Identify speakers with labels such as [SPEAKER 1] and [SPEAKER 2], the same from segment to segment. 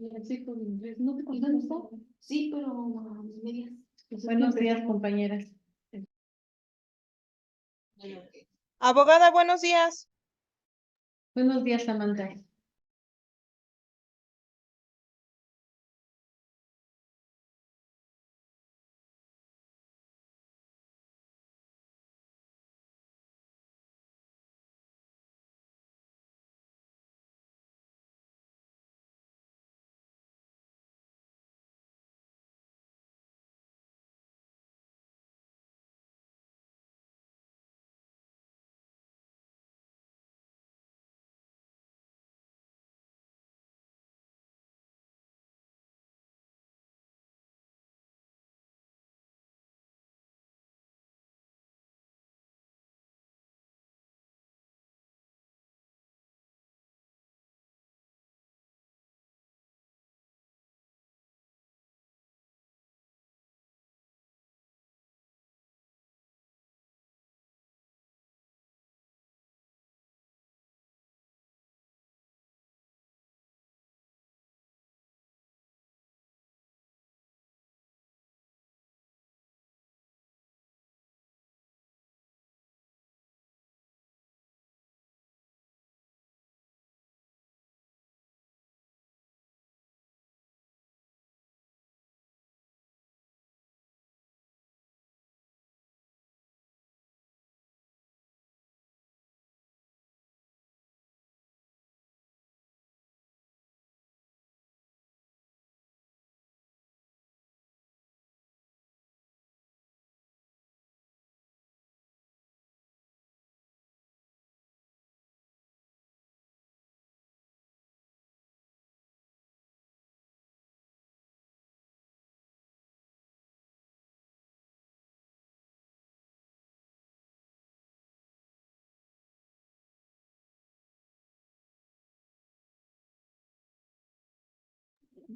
[SPEAKER 1] Sí, con inglés. ¿No te contestas?
[SPEAKER 2] Sí, pero medias.
[SPEAKER 1] Buenos días, compañeras.
[SPEAKER 3] Abogada, buenos días.
[SPEAKER 1] Buenos días, Samantha.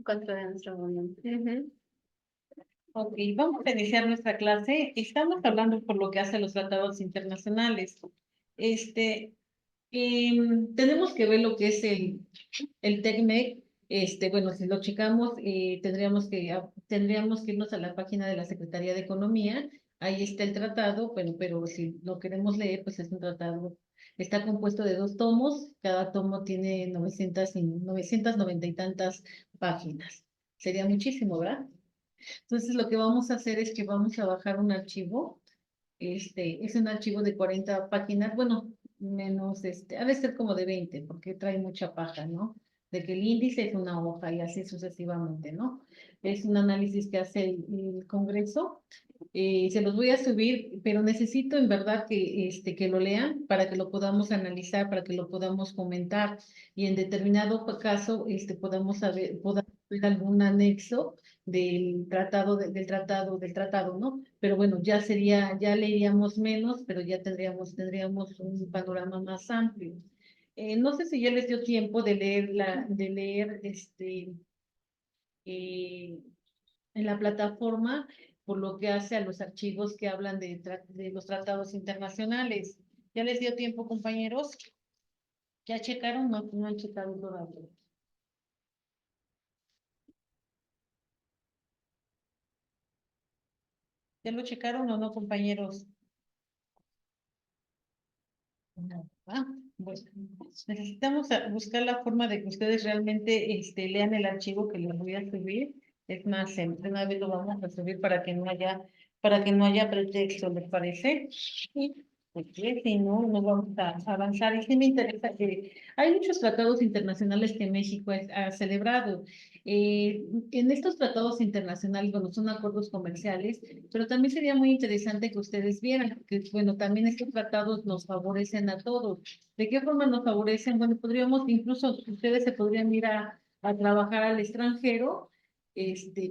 [SPEAKER 1] Contra de nuestra voluntad. Ok, vamos a iniciar nuestra clase. Estamos hablando por lo que hace a los tratados internacionales. Este, tenemos que ver lo que es el TECMEC. Bueno, si lo checamos, tendríamos que irnos a la página de la Secretaría de Economía. Ahí está el tratado, bueno, pero si lo queremos leer, pues es un tratado. Está compuesto de 2 tomos. Cada tomo tiene 990 y tantas páginas. Sería muchísimo, ¿verdad? Entonces, lo que vamos a hacer es que vamos a bajar un archivo. Es un archivo de 40 páginas, bueno, menos, ha de ser como de 20, porque trae mucha paja, ¿no? De que el índice es una hoja y así sucesivamente, ¿no? Es un análisis que hace el Congreso. Se los voy a subir, pero necesito en verdad que lo lean para que lo podamos analizar, para que lo podamos comentar y en determinado caso, podamos ver algún anexo del tratado, ¿no? Pero bueno, ya leeríamos menos, pero ya tendríamos un panorama más amplio. No sé si ya les dio tiempo de leer eh, en la plataforma por lo que hace a los archivos que hablan de los tratados internacionales. ¿Ya les dio tiempo, compañeros? ¿Ya checaron? No, no han checado todavía. ¿Ya lo checaron o no, compañeros? No. Bueno, necesitamos buscar la forma de que ustedes realmente lean el archivo que les voy a subir. Es más, de una vez lo vamos a subir para que no haya pretexto, ¿les parece? Sí. Porque si no, no vamos a avanzar. Y sí me interesa que hay muchos tratados internacionales que México ha celebrado. En estos tratados internacionales, bueno, son acuerdos comerciales, pero también sería muy interesante que ustedes vieran que, bueno, también estos tratados nos favorecen a todos. ¿De qué forma nos favorecen? Bueno, incluso ustedes se podrían ir a trabajar al extranjero,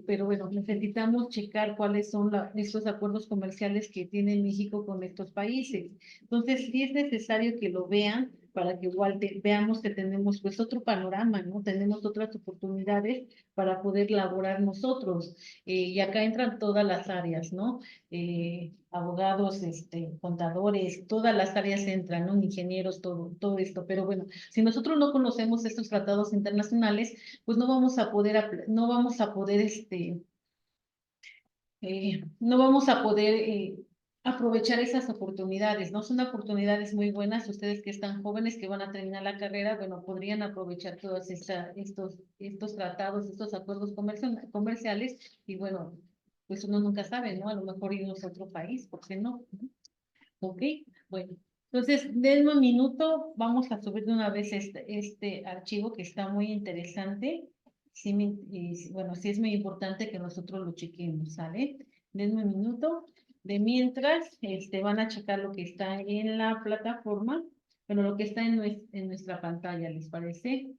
[SPEAKER 1] pero bueno, necesitamos checar cuáles son estos acuerdos comerciales que tiene México con estos países. Entonces, sí es necesario que lo vean para que igual veamos que tenemos pues otro panorama, ¿no? Tenemos otras oportunidades para poder laborar nosotros. Y acá entran todas las áreas, ¿no? Abogados, contadores, todas las áreas entran, ¿no? Ingenieros, todo esto. Pero bueno, si nosotros no conocemos estos tratados internacionales, pues no vamos a poder, no vamos a poder aprovechar esas oportunidades, ¿no? Son oportunidades muy buenas. Ustedes que están jóvenes, que van a terminar la carrera, bueno, podrían aprovechar todos estos tratados, estos acuerdos comerciales, y bueno, pues uno nunca sabe, ¿no? A lo mejor irnos a otro país, ¿por qué no? Ok, bueno. Entonces, denme un minuto, vamos a subir de una vez este archivo que está muy interesante. Sí, bueno, sí es muy importante que nosotros lo chequemos, ¿sale? Denme un minuto. De mientras, van a checar lo que está en la plataforma, bueno, lo que está en nuestra pantalla, ¿les parece?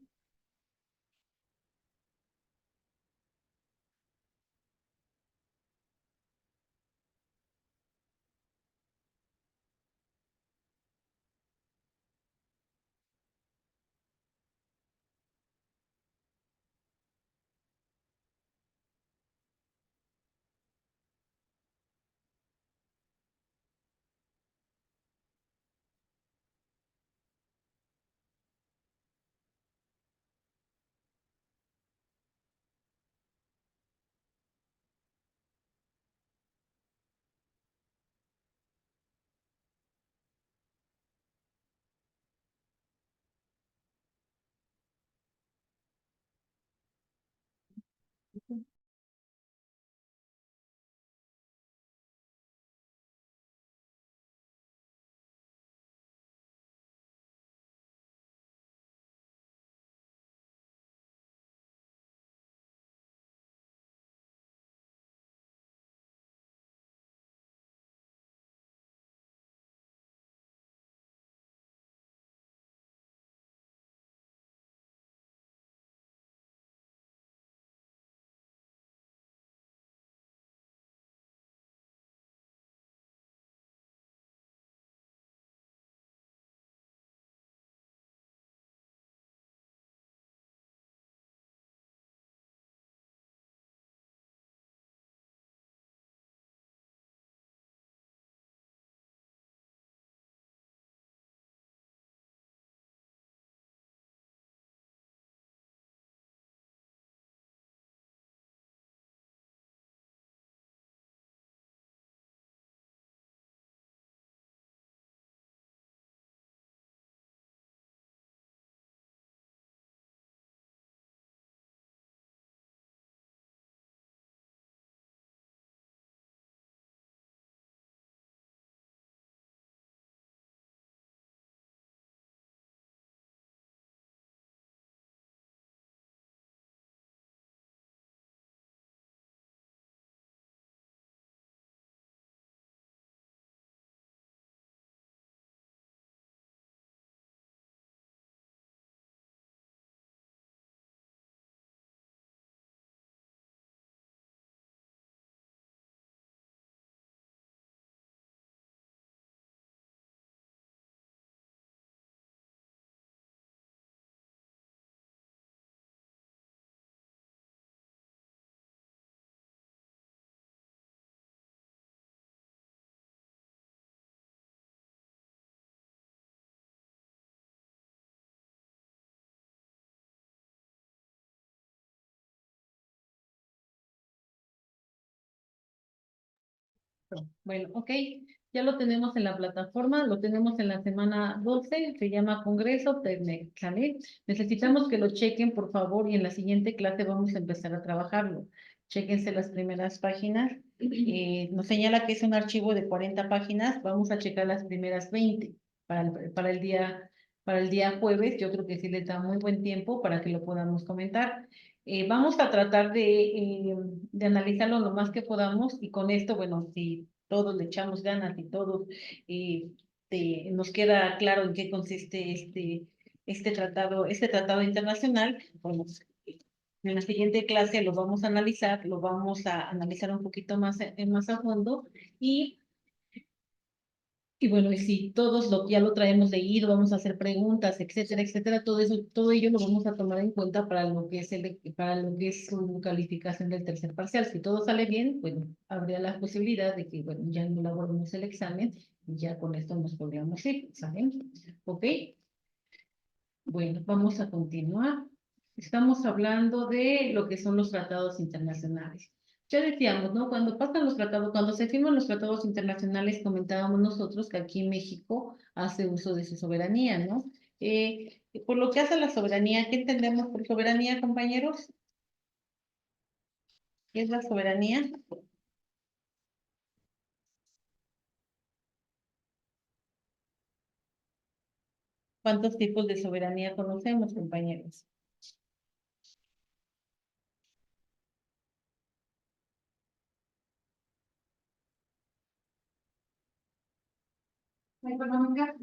[SPEAKER 1] Bueno, ok, ya lo tenemos en la plataforma, lo tenemos en la semana 12, se llama Congreso TECMEC, ¿sale? Necesitamos que lo chequen, por favor, y en la siguiente clase vamos a empezar a trabajarlo. Chéquense las primeras páginas. Nos señala que es un archivo de 40 páginas, vamos a checar las primeras 20 para el día jueves. Yo creo que sí les da muy buen tiempo para que lo podamos comentar. Vamos a tratar de analizarlo lo más que podamos, y con esto, bueno, si todos le echamos ganas y todos eh, nos queda claro en qué consiste este tratado internacional, bueno, en la siguiente clase lo vamos a analizar, lo vamos a analizar un poquito más, más a fondo, y Y bueno, y si todos ya lo traemos leído, vamos a hacer preguntas, etcétera, etcétera, todo eso, todo ello lo vamos a tomar en cuenta para lo que es para lo que es su calificación del tercer parcial. Si todo sale bien, bueno, habría la posibilidad de que, bueno, ya no elaboremos el examen y ya con esto nos podríamos ir, ¿saben? ¿Ok? Bueno, vamos a continuar. Estamos hablando de lo que son los tratados internacionales. Ya decíamos, ¿no? Cuando pasan los tratados, cuando se firman los tratados internacionales, comentábamos nosotros que aquí México hace uso de su soberanía, ¿no? Por lo que hace a la soberanía, ¿qué entendemos por soberanía, compañeros? ¿Qué es la soberanía? ¿Cuántos tipos de soberanía conocemos, compañeros?
[SPEAKER 2] La económica,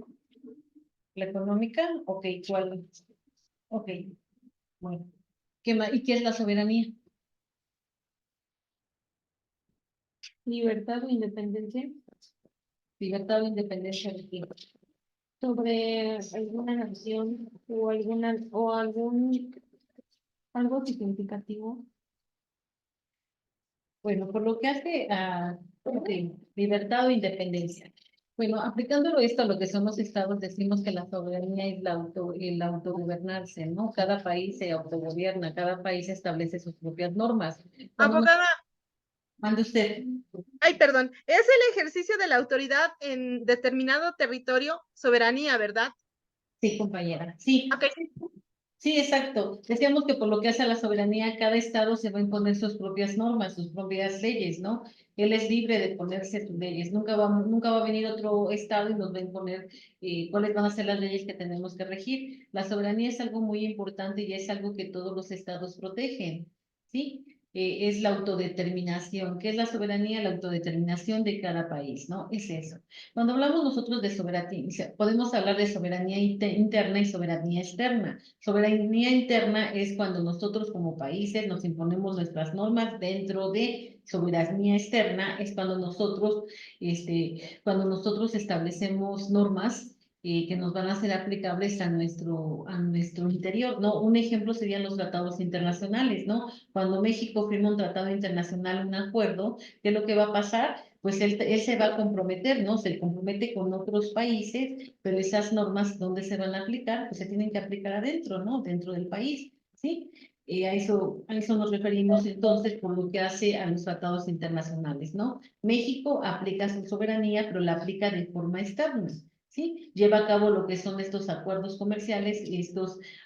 [SPEAKER 1] ¿La económica? Ok, ¿cuál? Ok, bueno. ¿Qué más? ¿Y qué es la soberanía?
[SPEAKER 2] libertad o independencia
[SPEAKER 1] Libertad o independencia de quién.
[SPEAKER 2] sobre alguna nación o algo significativo.
[SPEAKER 1] Bueno, por lo que hace a ok, libertad o independencia. Bueno, aplicándolo esto a lo que son los estados, decimos que la soberanía es el autogobernarse, ¿no? Cada país se autogobierna, cada país establece sus propias normas. Cuando nos
[SPEAKER 3] Abogada,
[SPEAKER 1] manda usted,
[SPEAKER 3] ay, perdón, es el ejercicio de la autoridad en determinado territorio, soberanía, ¿verdad?
[SPEAKER 1] sí, compañera, sí,
[SPEAKER 3] Ok,
[SPEAKER 1] sí, exacto. Decíamos que por lo que hace a la soberanía, cada estado se va a imponer sus propias normas, sus propias leyes, ¿no? Él es libre de ponerse sus leyes. Nunca va a venir otro estado y nos va a imponer cuáles van a ser las leyes que tenemos que regir. La soberanía es algo muy importante y es algo que todos los estados protegen, ¿sí? Es la autodeterminación. ¿Qué es la soberanía? La autodeterminación de cada país, ¿no? Es eso. Cuando hablamos nosotros de soberanía, podemos hablar de soberanía interna y soberanía externa. Soberanía interna es cuando nosotros como países nos imponemos nuestras normas dentro de soberanía externa, es cuando nosotros establecemos normas que nos van a ser aplicables a nuestro interior, ¿no? Un ejemplo serían los tratados internacionales, ¿no? Cuando México firma un tratado internacional, un acuerdo, ¿qué es lo que va a pasar? Pues él se va a comprometer, ¿no? Se compromete con otros países, pero esas normas, ¿dónde se van a aplicar? Pues se tienen que aplicar adentro, ¿no? Dentro del país, ¿sí? A eso nos referimos entonces por lo que hace a los tratados internacionales, ¿no? México aplica su soberanía, pero la aplica de forma externa, ¿sí? Lleva a cabo lo que son estos acuerdos comerciales,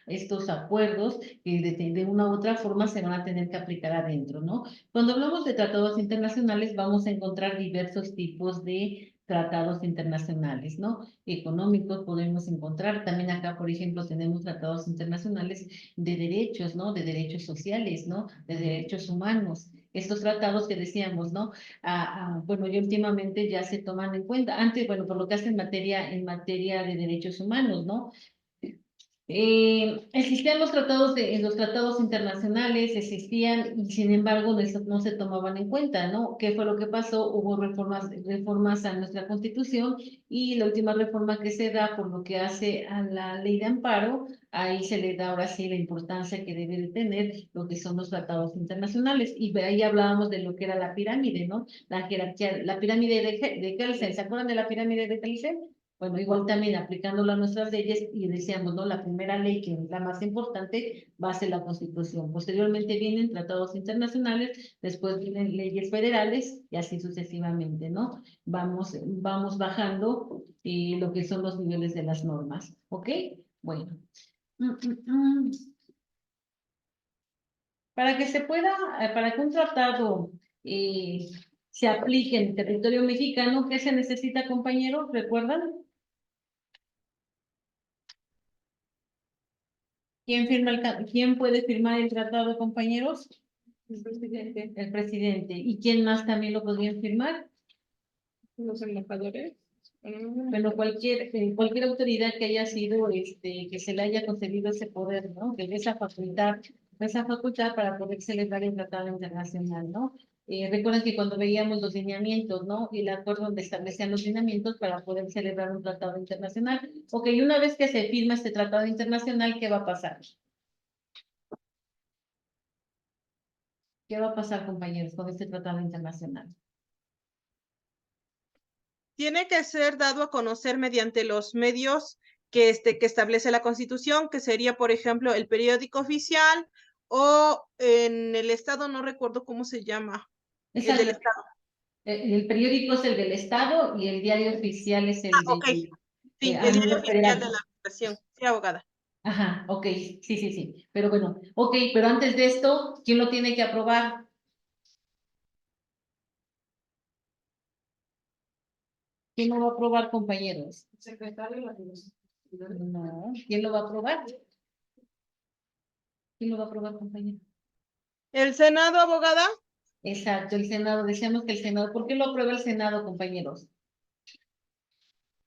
[SPEAKER 1] estos acuerdos que de una u otra forma se van a tener que aplicar adentro, ¿no? Cuando hablamos de tratados internacionales, vamos a encontrar diversos tipos de tratados internacionales, ¿no? Económicos podemos encontrar, también acá, por ejemplo, tenemos tratados internacionales de derechos, ¿no? De derechos sociales, ¿no? De derechos humanos. Estos tratados que decíamos, ¿no? Bueno, y últimamente ya se toman en cuenta. Antes, bueno, por lo que hace en materia de derechos humanos, ¿no? Existían en los tratados internacionales, existían y sin embargo no se tomaban en cuenta, ¿no? ¿Qué fue lo que pasó? Hubo reformas a nuestra Constitución y la última reforma que se da por lo que hace a la ley de amparo, ahí se le da ahora sí la importancia que debe de tener lo que son los tratados internacionales. Y ahí hablábamos de lo que era la pirámide, ¿no? La jerarquía, la pirámide de Kelsen, ¿se acuerdan de la pirámide de Kelsen? Bueno, igual también aplicándolo a nuestras leyes y decíamos, ¿no? La primera ley, que es la más importante, va a ser la Constitución. Posteriormente vienen tratados internacionales, después vienen leyes federales y así sucesivamente, ¿no? Vamos bajando lo que son los niveles de las normas, ¿ok? Bueno. Mm, mm, mm. Para que un tratado eh, se aplique en el territorio mexicano, ¿qué se necesita, compañeros? ¿Recuerdan? ¿Quién puede firmar el tratado, compañeros?
[SPEAKER 2] El presidente,
[SPEAKER 1] El presidente. ¿Y quién más también lo podría firmar?
[SPEAKER 2] los embajadores.
[SPEAKER 1] Bueno, cualquier autoridad que haya sido, que se le haya concedido ese poder, ¿no? Que dé esa facultad para poder celebrar el tratado internacional, ¿no? Recuerden que cuando veíamos los lineamientos, ¿no? Y el acuerdo donde establecían los lineamientos para poder celebrar un tratado internacional. Ok, y una vez que se firma este tratado internacional, ¿qué va a pasar? ¿Qué va a pasar, compañeros, con este tratado internacional?
[SPEAKER 3] Tiene que ser dado a conocer mediante los medios que establece la Constitución, que sería, por ejemplo, el periódico oficial o en el Estado, no recuerdo cómo se llama, el del
[SPEAKER 1] Exacto.
[SPEAKER 3] Estado.
[SPEAKER 1] El periódico es el del Estado y el diario oficial es el
[SPEAKER 3] Ok,
[SPEAKER 1] de
[SPEAKER 3] sí,
[SPEAKER 1] a
[SPEAKER 3] el diario
[SPEAKER 1] nivel
[SPEAKER 3] oficial de
[SPEAKER 1] federal.
[SPEAKER 3] la Federación. Sí, abogada.
[SPEAKER 1] Ajá, ok, sí, sí, sí. Pero bueno, ok, pero antes de esto, ¿quién lo tiene que aprobar? ¿Quién lo va a aprobar, compañeros?
[SPEAKER 2] Secretario de la Universidad.
[SPEAKER 1] No, ¿quién lo va a aprobar? ¿Quién lo va a aprobar, compañero?
[SPEAKER 3] El Senado, abogada,
[SPEAKER 1] Exacto, el Senado. Decíamos que el Senado, ¿por qué lo aprueba el Senado, compañeros?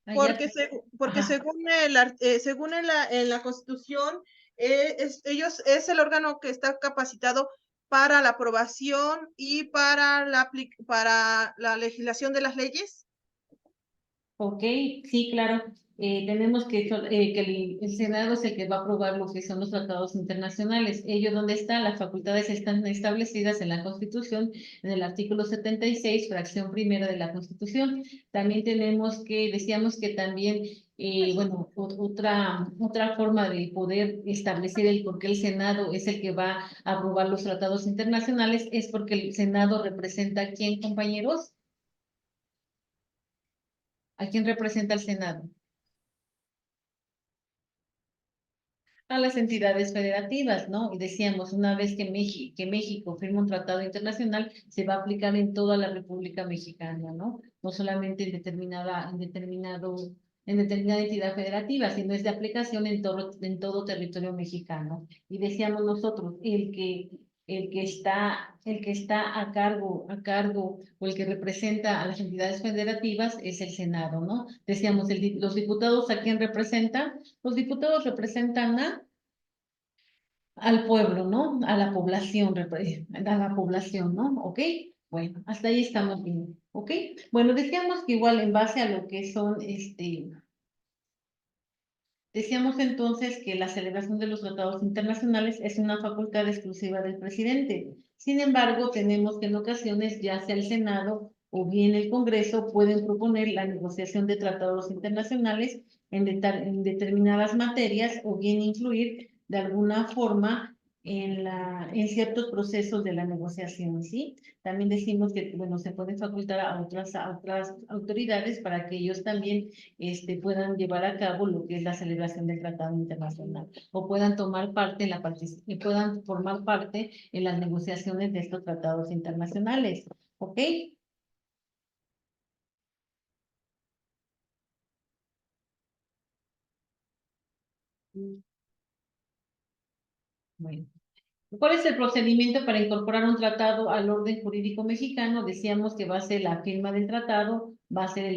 [SPEAKER 1] Allá,
[SPEAKER 3] porque
[SPEAKER 1] ajá.
[SPEAKER 3] según en la Constitución, ellos es el órgano que está capacitado para la aprobación y para la legislación de las leyes.
[SPEAKER 1] Ok, sí, claro. Tenemos que el Senado es el que va a aprobar lo que son los tratados internacionales. Ello, ¿dónde están? Las facultades están establecidas en la Constitución, en el artículo 76, fracción primera de la Constitución. También decíamos que también, bueno, otra forma de poder establecer el por qué el Senado es el que va a aprobar los tratados internacionales es porque el Senado representa a quién, compañeros. ¿A quién representa el Senado? A las entidades federativas, ¿no? Y decíamos, una vez que México firma un tratado internacional, se va a aplicar en toda la República Mexicana, ¿no? No solamente en determinada entidad federativa, sino es de aplicación en todo territorio mexicano. Y decíamos nosotros, el que está a cargo, o el que representa a las entidades federativas es el Senado, ¿no? Decíamos, los diputados, ¿a quién representan? Los diputados representan al pueblo, ¿no? A la población, ¿no? ¿Ok? Bueno, hasta ahí estamos bien, ¿ok? Bueno, decíamos que igual en base a lo que son, decíamos entonces que la celebración de los tratados internacionales es una facultad exclusiva del presidente. Sin embargo, tenemos que en ocasiones, ya sea el Senado o bien el Congreso, pueden proponer la negociación de tratados internacionales en determinadas materias o bien incluir de alguna forma en ciertos procesos de la negociación, ¿sí? También decimos que, bueno, se puede facultar a otras autoridades para que ellos también puedan llevar a cabo lo que es la celebración del Tratado Internacional o puedan tomar parte y puedan formar parte en las negociaciones de estos tratados internacionales. ¿Ok? Bueno. ¿Cuál es el procedimiento para incorporar un tratado al orden jurídico mexicano? Decíamos que va a ser la firma del tratado, va a ser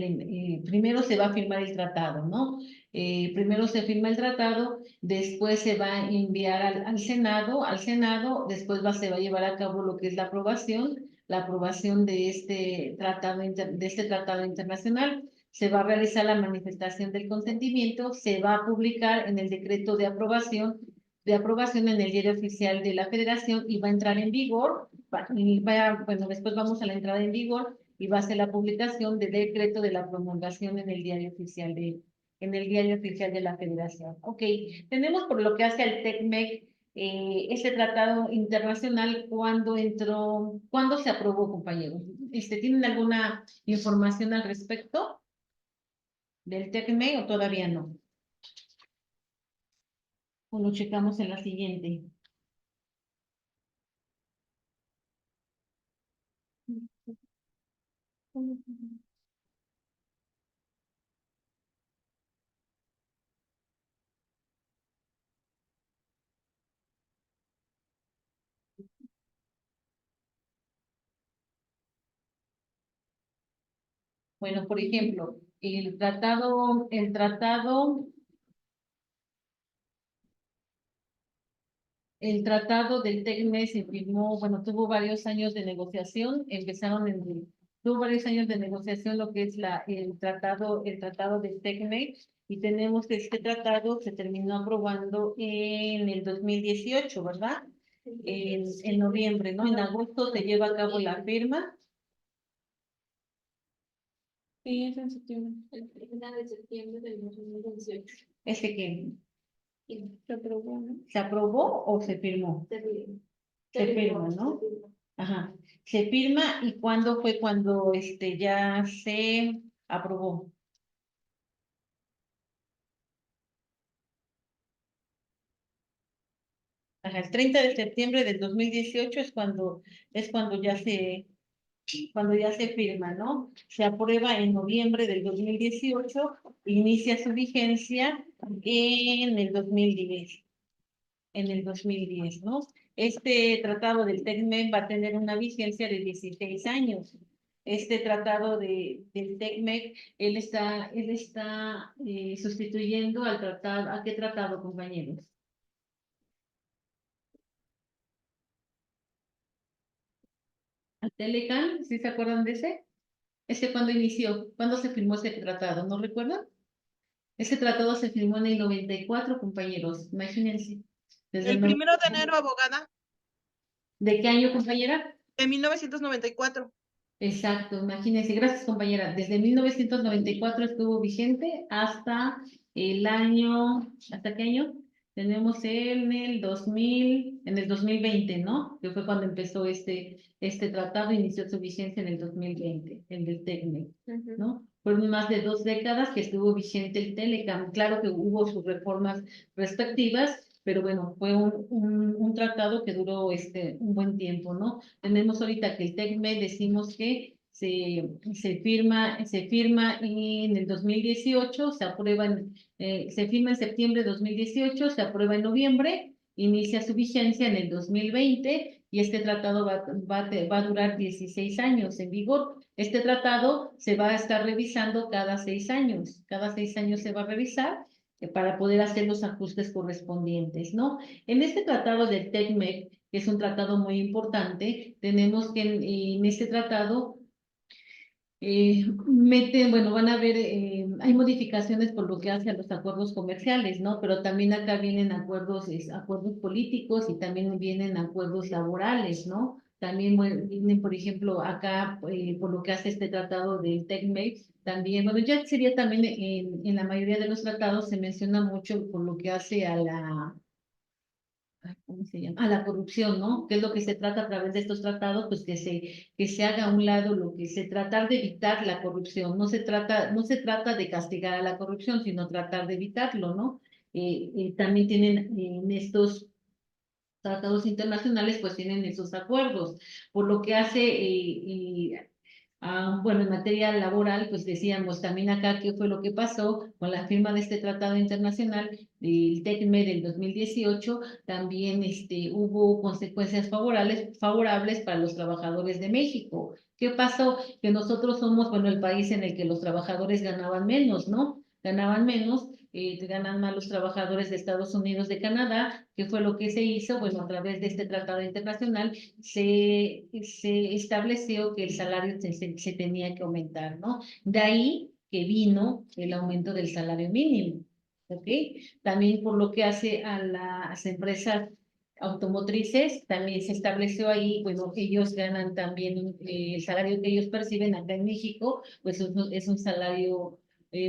[SPEAKER 1] primero se va a firmar el tratado, ¿no? Primero se firma el tratado, después se va a enviar al Senado, después se va a llevar a cabo lo que es la aprobación de este tratado internacional. Se va a realizar la manifestación del consentimiento, se va a publicar en el decreto de aprobación en el diario oficial de la Federación y va a entrar en vigor, bueno, después vamos a la entrada en vigor y va a ser la publicación del decreto de la promulgación en el diario oficial de la Federación. Ok, tenemos por lo que hace al TECMEC, ese tratado internacional, ¿cuándo se aprobó, compañeros? ¿Tienen alguna información al respecto del TECMEC o todavía no? O lo checamos en la siguiente. Bueno, por ejemplo, el tratado El tratado del TECME se firmó, bueno, tuvo varios años de negociación, tuvo varios años de negociación lo que es el tratado del TECME, y tenemos que este tratado se terminó aprobando en el 2018, ¿verdad? En noviembre, ¿no? En agosto se lleva a cabo la firma.
[SPEAKER 2] Sí, es en septiembre. El final de septiembre del 2018.
[SPEAKER 1] ¿Ese que
[SPEAKER 2] Y se aprobó, ¿no?
[SPEAKER 1] se aprobó o se firmó? Se firma, ¿no?
[SPEAKER 2] Se firmó.
[SPEAKER 1] Ajá. Se firma, ¿y cuándo fue cuando ya se aprobó? Ajá, el 30 de septiembre del 2018 es cuando cuando ya se firma, ¿no? Se aprueba en noviembre del 2018, inicia su vigencia en el 2010. ¿No? Este tratado del TECMEC va a tener una vigencia de 16 años. Este tratado del TECMEC, él está sustituyendo al tratado. ¿A qué tratado, compañeros? ¿Al Telecan? ¿Sí se acuerdan de ese? ¿Ese cuándo inició? ¿Cuándo se firmó ese tratado? ¿No recuerdan? Ese tratado se firmó en el 94, compañeros. Imagínense. Desde
[SPEAKER 3] El
[SPEAKER 1] el
[SPEAKER 3] 1 de
[SPEAKER 1] 94.
[SPEAKER 3] enero, abogada,
[SPEAKER 1] ¿De qué año, compañera?
[SPEAKER 3] de 1994.
[SPEAKER 1] Exacto, imagínense. Gracias, compañera. Desde 1994 estuvo vigente hasta el año, ¿hasta qué año? Tenemos en el 2020, ¿no? Que fue cuando empezó este tratado, inició su vigencia en el 2020, el del TECMEC, ¿no? Fueron más de 2 décadas que estuvo vigente el Telecam. Claro que hubo sus reformas respectivas, pero bueno, fue un tratado que duró un buen tiempo, ¿no? Tenemos ahorita que el TECME decimos que se firma en el 2018, se firma en septiembre de 2018, se aprueba en noviembre, inicia su vigencia en el 2020 y este tratado va a durar 16 años en vigor. Este tratado se va a estar revisando cada 6 años se va a revisar para poder hacer los ajustes correspondientes, ¿no? En este tratado del TECMEC, que es un tratado muy importante, tenemos que en este tratado bueno, van a ver, hay modificaciones por lo que hace a los acuerdos comerciales, ¿no? Pero también acá vienen acuerdos políticos y también vienen acuerdos laborales, ¿no? También vienen, por ejemplo, acá, por lo que hace este tratado del TECMEC, también, bueno, ya sería también en la mayoría de los tratados se menciona mucho por lo que hace ¿cómo se llama? A la corrupción, ¿no? ¿Qué es lo que se trata a través de estos tratados? Pues que se haga a un lado tratar de evitar la corrupción. No se trata de castigar a la corrupción, sino tratar de evitarlo, ¿no? También tienen en estos tratados internacionales, pues tienen esos acuerdos, por lo que hace bueno, en materia laboral, pues decíamos también acá qué fue lo que pasó con la firma de este tratado internacional del TECME del 2018. También hubo consecuencias favorables para los trabajadores de México. ¿Qué pasó? Que nosotros somos, bueno, el país en el que los trabajadores ganaban menos, ¿no? Ganaban menos, ganan más los trabajadores de Estados Unidos, de Canadá. ¿Qué fue lo que se hizo? Bueno, a través de este tratado internacional se estableció que el salario se tenía que aumentar, ¿no? De ahí que vino el aumento del salario mínimo, ¿ok? También por lo que hace a las empresas automotrices, también se estableció ahí, bueno, ellos ganan también el salario que ellos perciben acá en México, pues es un salario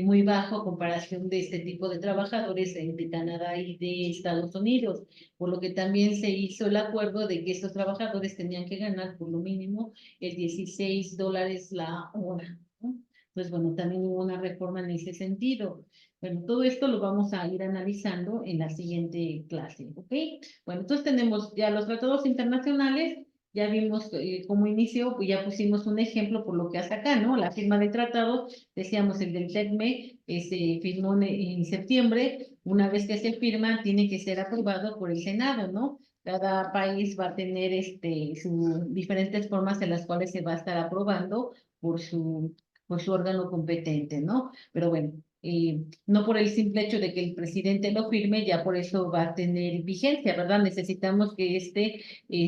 [SPEAKER 1] muy bajo a comparación de este tipo de trabajadores de Canadá y de Estados Unidos, por lo que también se hizo el acuerdo de que estos trabajadores tenían que ganar por lo mínimo el $16 la hora, ¿no? Pues bueno, también hubo una reforma en ese sentido. Bueno, todo esto lo vamos a ir analizando en la siguiente clase, ¿ok? Bueno, entonces tenemos ya los tratados internacionales, ya vimos cómo inició, pues ya pusimos un ejemplo por lo que hace acá, ¿no? La firma del tratado, decíamos el del TECME, se firmó en septiembre. Una vez que se firma, tiene que ser aprobado por el Senado, ¿no? Cada país va a tener sus diferentes formas en las cuales se va a estar aprobando por su órgano competente, ¿no? Pero bueno, no por el simple hecho de que el presidente lo firme, ya por eso va a tener vigencia, ¿verdad? Necesitamos que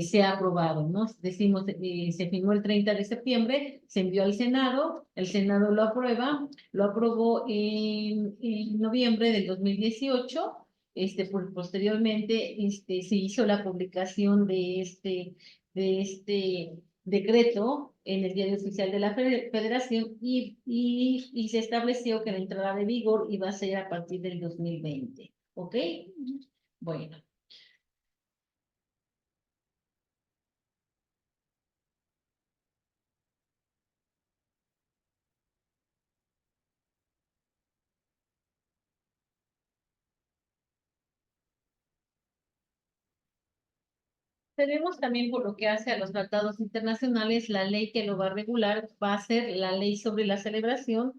[SPEAKER 1] sea aprobado, ¿no? Decimos, se firmó el 30 de septiembre, se envió al Senado, el Senado lo aprueba, lo aprobó en noviembre del 2018. Posteriormente, se hizo la publicación de este decreto en el Diario Oficial de la Federación y se estableció que la entrada de vigor iba a ser a partir del 2020. ¿Ok? Bueno. Tenemos también por lo que hace a los tratados internacionales, la ley que lo va a regular va a ser la ley sobre la celebración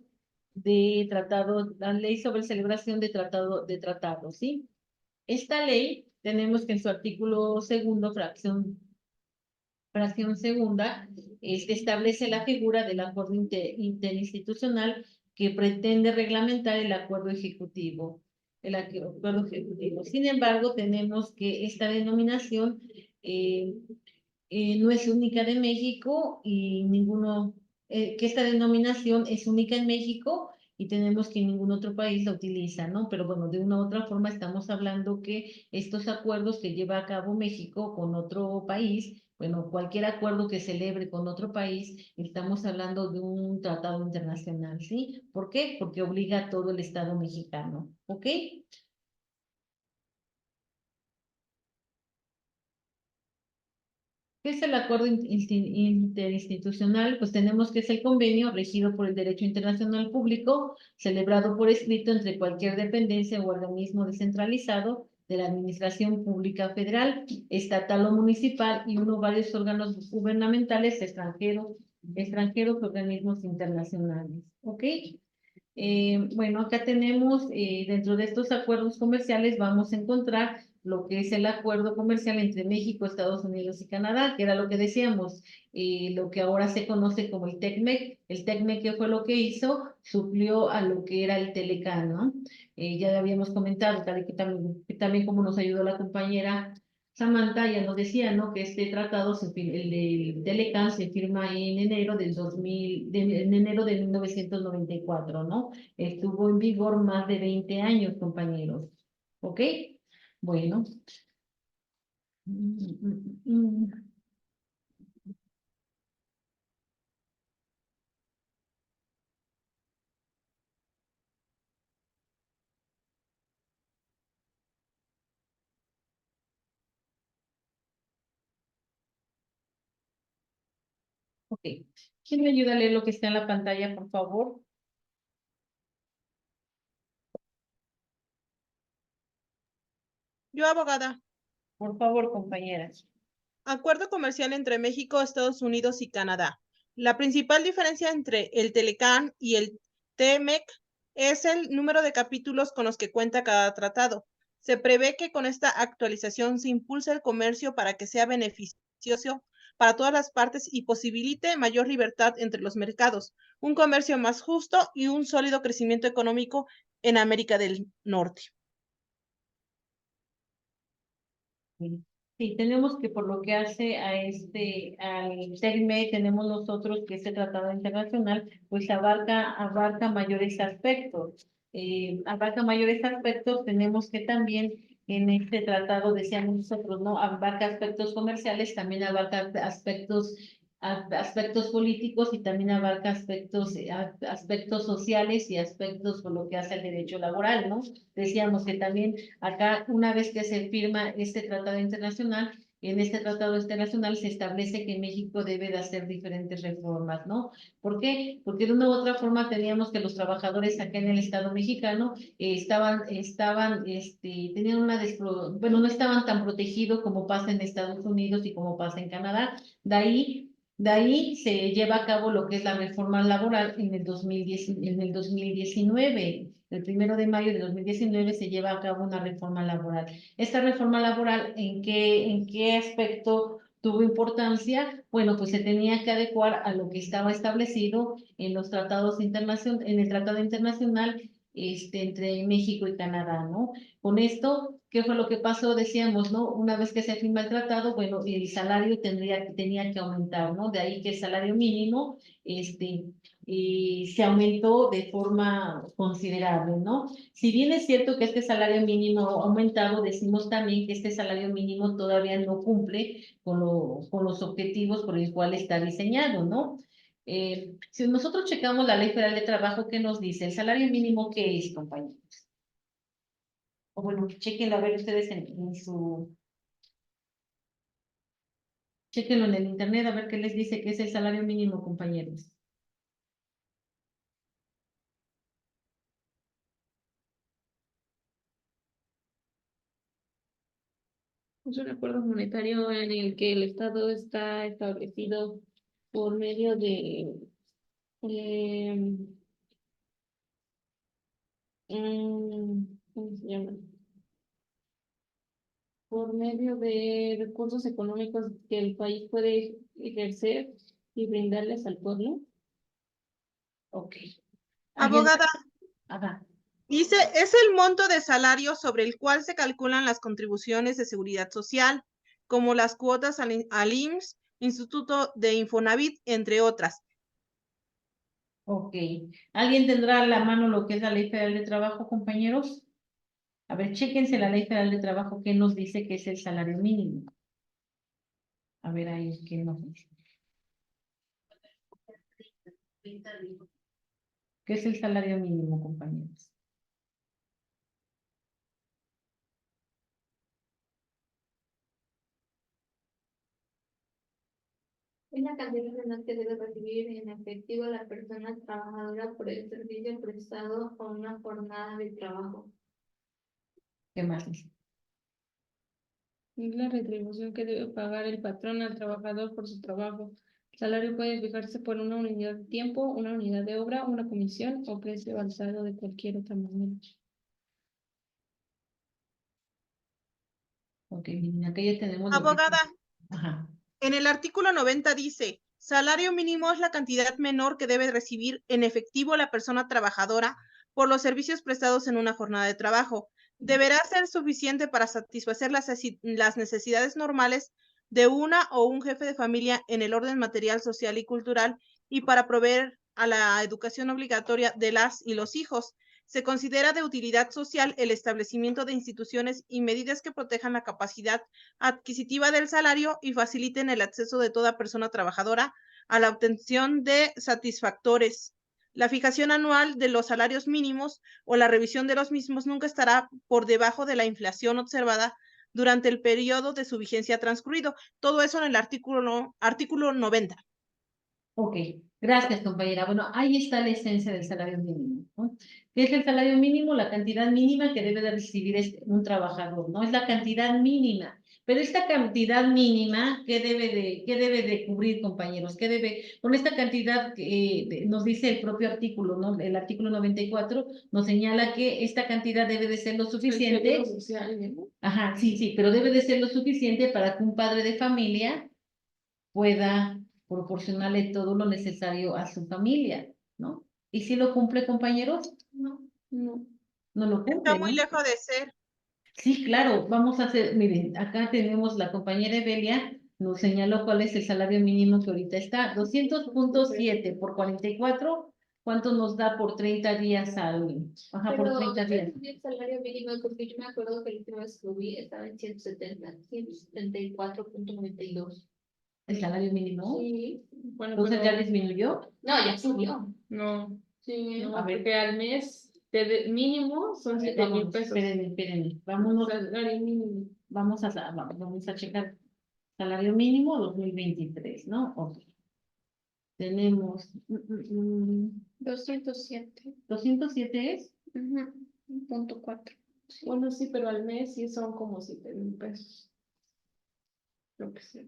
[SPEAKER 1] de tratados, la ley sobre celebración de tratados, ¿sí? Esta ley, tenemos que en su artículo segundo, fracción segunda, establece la figura del acuerdo interinstitucional que pretende reglamentar el acuerdo ejecutivo. Sin embargo, tenemos que esta denominación eh, no es única de México y que esta denominación es única en México y tenemos que ningún otro país la utiliza, ¿no? Pero bueno, de una u otra forma estamos hablando que estos acuerdos que lleva a cabo México con otro país, bueno, cualquier acuerdo que celebre con otro país, estamos hablando de un tratado internacional, ¿sí? ¿Por qué? Porque obliga a todo el Estado mexicano, ¿ok? ¿Qué es el acuerdo interinstitucional? Pues tenemos que es el convenio regido por el derecho internacional público, celebrado por escrito entre cualquier dependencia o organismo descentralizado de la Administración Pública Federal, estatal o municipal y uno o varios órganos gubernamentales extranjeros, organismos internacionales. ¿Ok? Bueno, acá tenemos, dentro de estos acuerdos comerciales, vamos a encontrar lo que es el acuerdo comercial entre México, Estados Unidos y Canadá, que era lo que decíamos, lo que ahora se conoce como el TECMEC. El TECMEC, ¿qué fue lo que hizo? Suplió a lo que era el Telecán, ¿no? Ya lo habíamos comentado, que también como nos ayudó la compañera Samantha ya nos decía, ¿no? Que este tratado, el del Telecán, se firma en enero en enero de 1994, ¿no? Estuvo en vigor más de 20 años, compañeros. ¿Ok? Bueno. Ok. ¿Quién me ayuda a leer lo que está en la pantalla, por favor?
[SPEAKER 3] Yo, abogada.
[SPEAKER 1] Por favor, compañeras.
[SPEAKER 3] Acuerdo comercial entre México, Estados Unidos y Canadá. La principal diferencia entre el Telecán y el TEMEC es el número de capítulos con los que cuenta cada tratado. Se prevé que con esta actualización se impulse el comercio para que sea beneficioso para todas las partes y posibilite mayor libertad entre los mercados, un comercio más justo y un sólido crecimiento económico en América del Norte.
[SPEAKER 1] Sí, tenemos que por lo que hace al TECME, tenemos nosotros que este tratado internacional, pues abarca mayores aspectos. Abarca mayores aspectos, tenemos que también en este tratado, decíamos nosotros, ¿no? Abarca aspectos comerciales, también abarca aspectos políticos y también abarca aspectos sociales y aspectos por lo que hace el derecho laboral, ¿no? Decíamos que también acá, una vez que se firma este tratado internacional, en este tratado internacional se establece que México debe de hacer diferentes reformas, ¿no? ¿Por qué? Porque de una u otra forma teníamos que los trabajadores acá en el Estado mexicano tenían bueno, no estaban tan protegidos como pasa en Estados Unidos y como pasa en Canadá. De ahí se lleva a cabo lo que es la reforma laboral en el 2019. El 1 de mayo de 2019 se lleva a cabo una reforma laboral. Esta reforma laboral, ¿en qué aspecto tuvo importancia? Bueno, pues se tenía que adecuar a lo que estaba establecido en los tratados en el Tratado Internacional entre México y Canadá, ¿no? Con esto, ¿qué fue lo que pasó? Decíamos, ¿no? Una vez que se firma el tratado, bueno, el salario tenía que aumentar, ¿no? De ahí que el salario mínimo, se aumentó de forma considerable, ¿no? Si bien es cierto que este salario mínimo ha aumentado, decimos también que este salario mínimo todavía no cumple con los objetivos por el cual está diseñado, ¿no? Si nosotros checamos la Ley Federal de Trabajo, ¿qué nos dice? ¿El salario mínimo qué es, compañeros? O bueno, chequenlo a ver ustedes chequenlo en el internet a ver qué les dice que es el salario mínimo, compañeros.
[SPEAKER 2] Es un acuerdo monetario en el que el Estado está establecido por medio de eh, ¿cómo se llama? Por medio de recursos económicos que el país puede ejercer y brindarles al pueblo.
[SPEAKER 1] Ok.
[SPEAKER 3] Abogada,
[SPEAKER 1] Ajá.
[SPEAKER 3] dice, es el monto de salario sobre el cual se calculan las contribuciones de seguridad social, como las cuotas al IMSS, Instituto de Infonavit, entre otras.
[SPEAKER 1] Ok. ¿Alguien tendrá a la mano lo que es la Ley Federal de Trabajo, compañeros? A ver, chéquense la Ley Federal de Trabajo, ¿qué nos dice que es el salario mínimo? A ver ahí, ¿qué nos dice? ¿Qué es el salario mínimo, compañeros?
[SPEAKER 2] Es la cantidad menor que debe recibir en efectivo la persona trabajadora por el servicio prestado por una jornada de trabajo.
[SPEAKER 1] ¿Qué más dice?
[SPEAKER 2] Es la retribución que debe pagar el patrón al trabajador por su trabajo. El salario puede fijarse por una unidad de tiempo, una unidad de obra, una comisión o precio alzado de cualquier otra manera.
[SPEAKER 1] Ok, miren, acá ya tenemos lo que...
[SPEAKER 3] Abogada,
[SPEAKER 1] Ajá.
[SPEAKER 3] en el artículo 90 dice, salario mínimo es la cantidad menor que debe recibir en efectivo la persona trabajadora por los servicios prestados en una jornada de trabajo. Deberá ser suficiente para satisfacer las necesidades normales de una o un jefe de familia en el orden material, social y cultural y para proveer a la educación obligatoria de las y los hijos. Se considera de utilidad social el establecimiento de instituciones y medidas que protejan la capacidad adquisitiva del salario y faciliten el acceso de toda persona trabajadora a la obtención de satisfactores. La fijación anual de los salarios mínimos o la revisión de los mismos nunca estará por debajo de la inflación observada durante el periodo de su vigencia transcurrido. Todo eso en el artículo 90.
[SPEAKER 1] Ok, gracias, compañera. Bueno, ahí está la esencia del salario mínimo, ¿no? ¿Qué es el salario mínimo? La cantidad mínima que debe de recibir un trabajador, ¿no? Es la cantidad mínima. Pero esta cantidad mínima, qué debe de cubrir, compañeros? ¿Qué debe, con esta cantidad que nos dice el propio artículo, ¿no? El artículo 94 nos señala que esta cantidad debe de ser lo suficiente. Ajá, sí, sí, pero debe de ser lo suficiente para que un padre de familia pueda proporcionarle todo lo necesario a su familia, ¿no? ¿Y si lo cumple, compañeros?
[SPEAKER 2] No, no.
[SPEAKER 1] No lo
[SPEAKER 3] Está
[SPEAKER 1] cumple,
[SPEAKER 3] muy
[SPEAKER 1] ¿no?
[SPEAKER 3] lejos de ser.
[SPEAKER 1] Sí, claro, vamos a hacer, miren, acá tenemos la compañera Evelia, nos señaló cuál es el salario mínimo que ahorita está, 200.7 por 44, ¿cuánto nos da por 30 días al, ajá, por 30 días?
[SPEAKER 2] El salario mínimo, porque yo me acuerdo que la última vez que lo vi estaba en 174.92.
[SPEAKER 1] ¿El salario mínimo?
[SPEAKER 2] Sí, bueno,
[SPEAKER 1] Entonces
[SPEAKER 2] pero
[SPEAKER 1] ya disminuyó.
[SPEAKER 2] no, ya subió. No, sí,
[SPEAKER 1] No, a ver.
[SPEAKER 2] porque al mes mínimo son 7,000 pesos.
[SPEAKER 1] Espérenme, vámonos.
[SPEAKER 2] Salario mínimo.
[SPEAKER 1] Vamos a checar salario mínimo 2023, ¿no? Ok. Tenemos
[SPEAKER 2] 207.
[SPEAKER 1] 207 es.
[SPEAKER 2] Punto 4. Bueno, sí, pero al mes sí son como 7,000 pesos. Lo que sea.